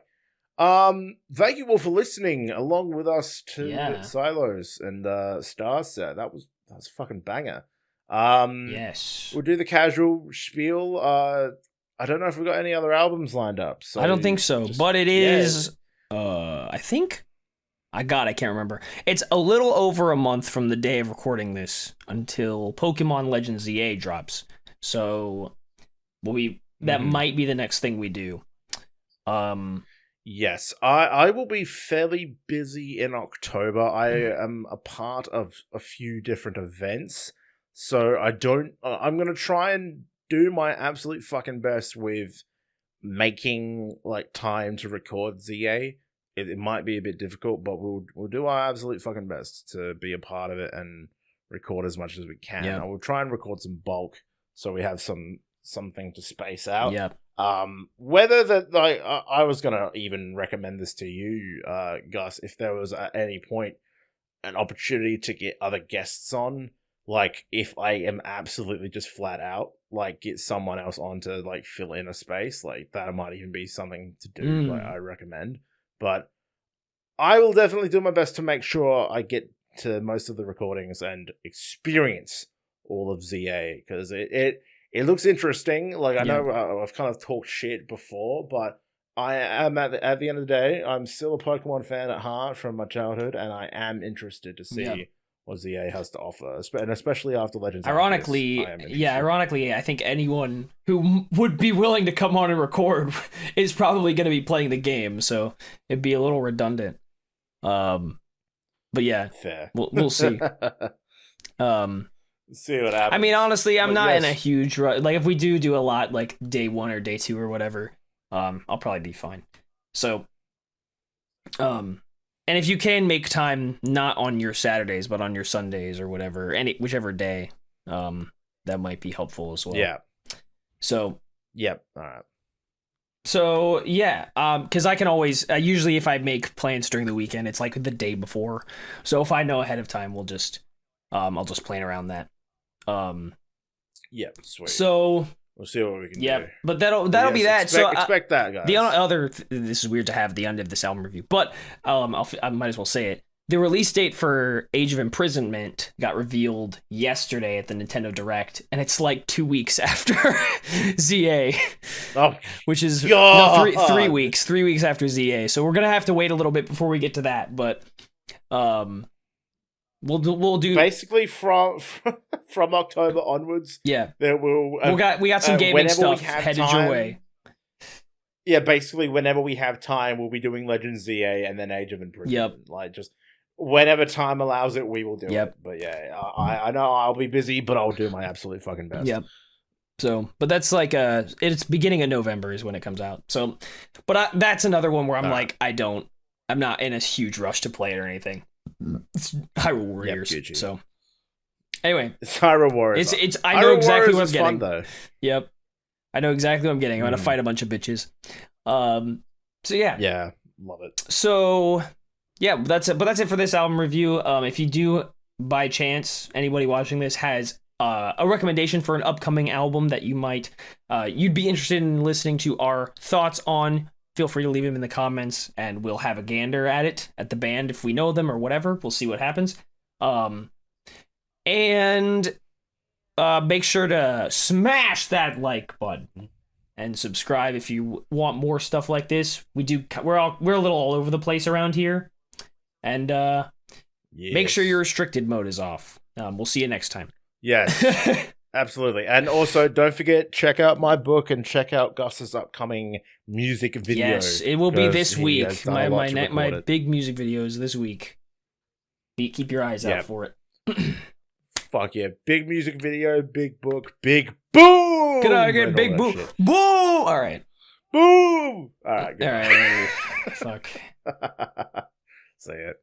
S1: thank you all for listening along with us to SILOS and STARSET. That was a fucking banger.
S2: Yes.
S1: We'll do the casual spiel. I don't know if we've got any other albums lined up. So
S2: I don't think so, but it is I think I can't remember. It's a little over a month from the day of recording this until Pokemon Legends ZA drops. So that might be the next thing we do.
S1: Yes, I will be fairly busy in October. I am a part of a few different events, so I'm going to try and do my absolute fucking best with making like time to record ZA. It might be a bit difficult, but we'll do our absolute fucking best to be a part of it and record as much as we can.
S2: Yeah.
S1: I will try and record some bulk so we have something to space out.
S2: Yeah.
S1: Whether that like I was gonna even recommend this to you, Gus, if there was at any point an opportunity to get other guests on, like if I am absolutely just flat out, like get someone else on to like fill in a space, like that might even be something to do. Like I recommend. But I will definitely do my best to make sure I get to most of the recordings and experience all of ZA, because it looks interesting. Like I know I've kind of talked shit before, but I am at the end of the day, I'm still a Pokemon fan at heart from my childhood, and I am interested to see what ZA has to offer, and especially after Legends.
S2: Ironically, I think anyone who would be willing to come on and record is probably going to be playing the game, so it'd be a little redundant. But yeah,
S1: fair.
S2: We'll see.
S1: See what happens.
S2: I mean, honestly, I'm not in a huge rush. Like, if we do a lot, like day 1 or day 2 or whatever, I'll probably be fine. So, and if you can make time not on your Saturdays but on your Sundays or whatever, whichever day, that might be helpful as well.
S1: Yeah.
S2: So.
S1: Yep. All right.
S2: So yeah, because I can always usually if I make plans during the weekend, it's like the day before. So if I know ahead of time, I'll just plan around that.
S1: Yep. Sweet.
S2: So.
S1: We'll see what we can do.
S2: Yeah, but that'll be that.
S1: Expect that, guys.
S2: The other this is weird to have the end of this album review, but I might as well say it. The release date for Age of Imprisonment got revealed yesterday at the Nintendo Direct, and it's like 2 weeks after ZA, which is 3 weeks. 3 weeks after ZA. So we're gonna have to wait a little bit before we get to that, but We'll do
S1: basically from October onwards.
S2: Yeah,
S1: there will
S2: we got some gaming stuff headed your way.
S1: Yeah, basically whenever we have time, we'll be doing Legends ZA and then Age of Imprisonment.
S2: Yep.
S1: Like just whenever time allows it, we will do it. But yeah, I know I'll be busy, but I'll do my absolute fucking best.
S2: Yep. So, but that's like it's beginning of November is when it comes out. So, but that's another one where I'm like, I'm not in a huge rush to play it or anything. It's Hyrule Warriors.
S1: Gucci.
S2: So anyway,
S1: It's Hyrule Warriors.
S2: it's I know
S1: Hyrule
S2: exactly
S1: Warriors
S2: what I'm
S1: is
S2: getting.
S1: fun, though.
S2: Yep, I know exactly what I'm getting. I'm gonna fight a bunch of bitches. So yeah.
S1: Yeah, love it.
S2: So yeah, that's it. But that's it for this album review. If you do, by chance, anybody watching this has a recommendation for an upcoming album that you might you'd be interested in listening to our thoughts on, feel free to leave them in the comments, and we'll have a gander at it at the band if we know them or whatever. We'll see what happens. And make sure to smash that like button and subscribe if you want more stuff like this. We're a little all over the place around here, and make sure your restricted mode is off. We'll see you next time.
S1: Yes, absolutely. And also, don't forget, check out my book and check out Gus's upcoming music video.
S2: Yes, it will be this week. My big music videos this week. Keep your eyes out for it.
S1: Fuck yeah. Big music video, big book, big boom!
S2: Can I get big boom? Boom! All right.
S1: Boom! All right, good.
S2: All right. Fuck.
S1: Say it.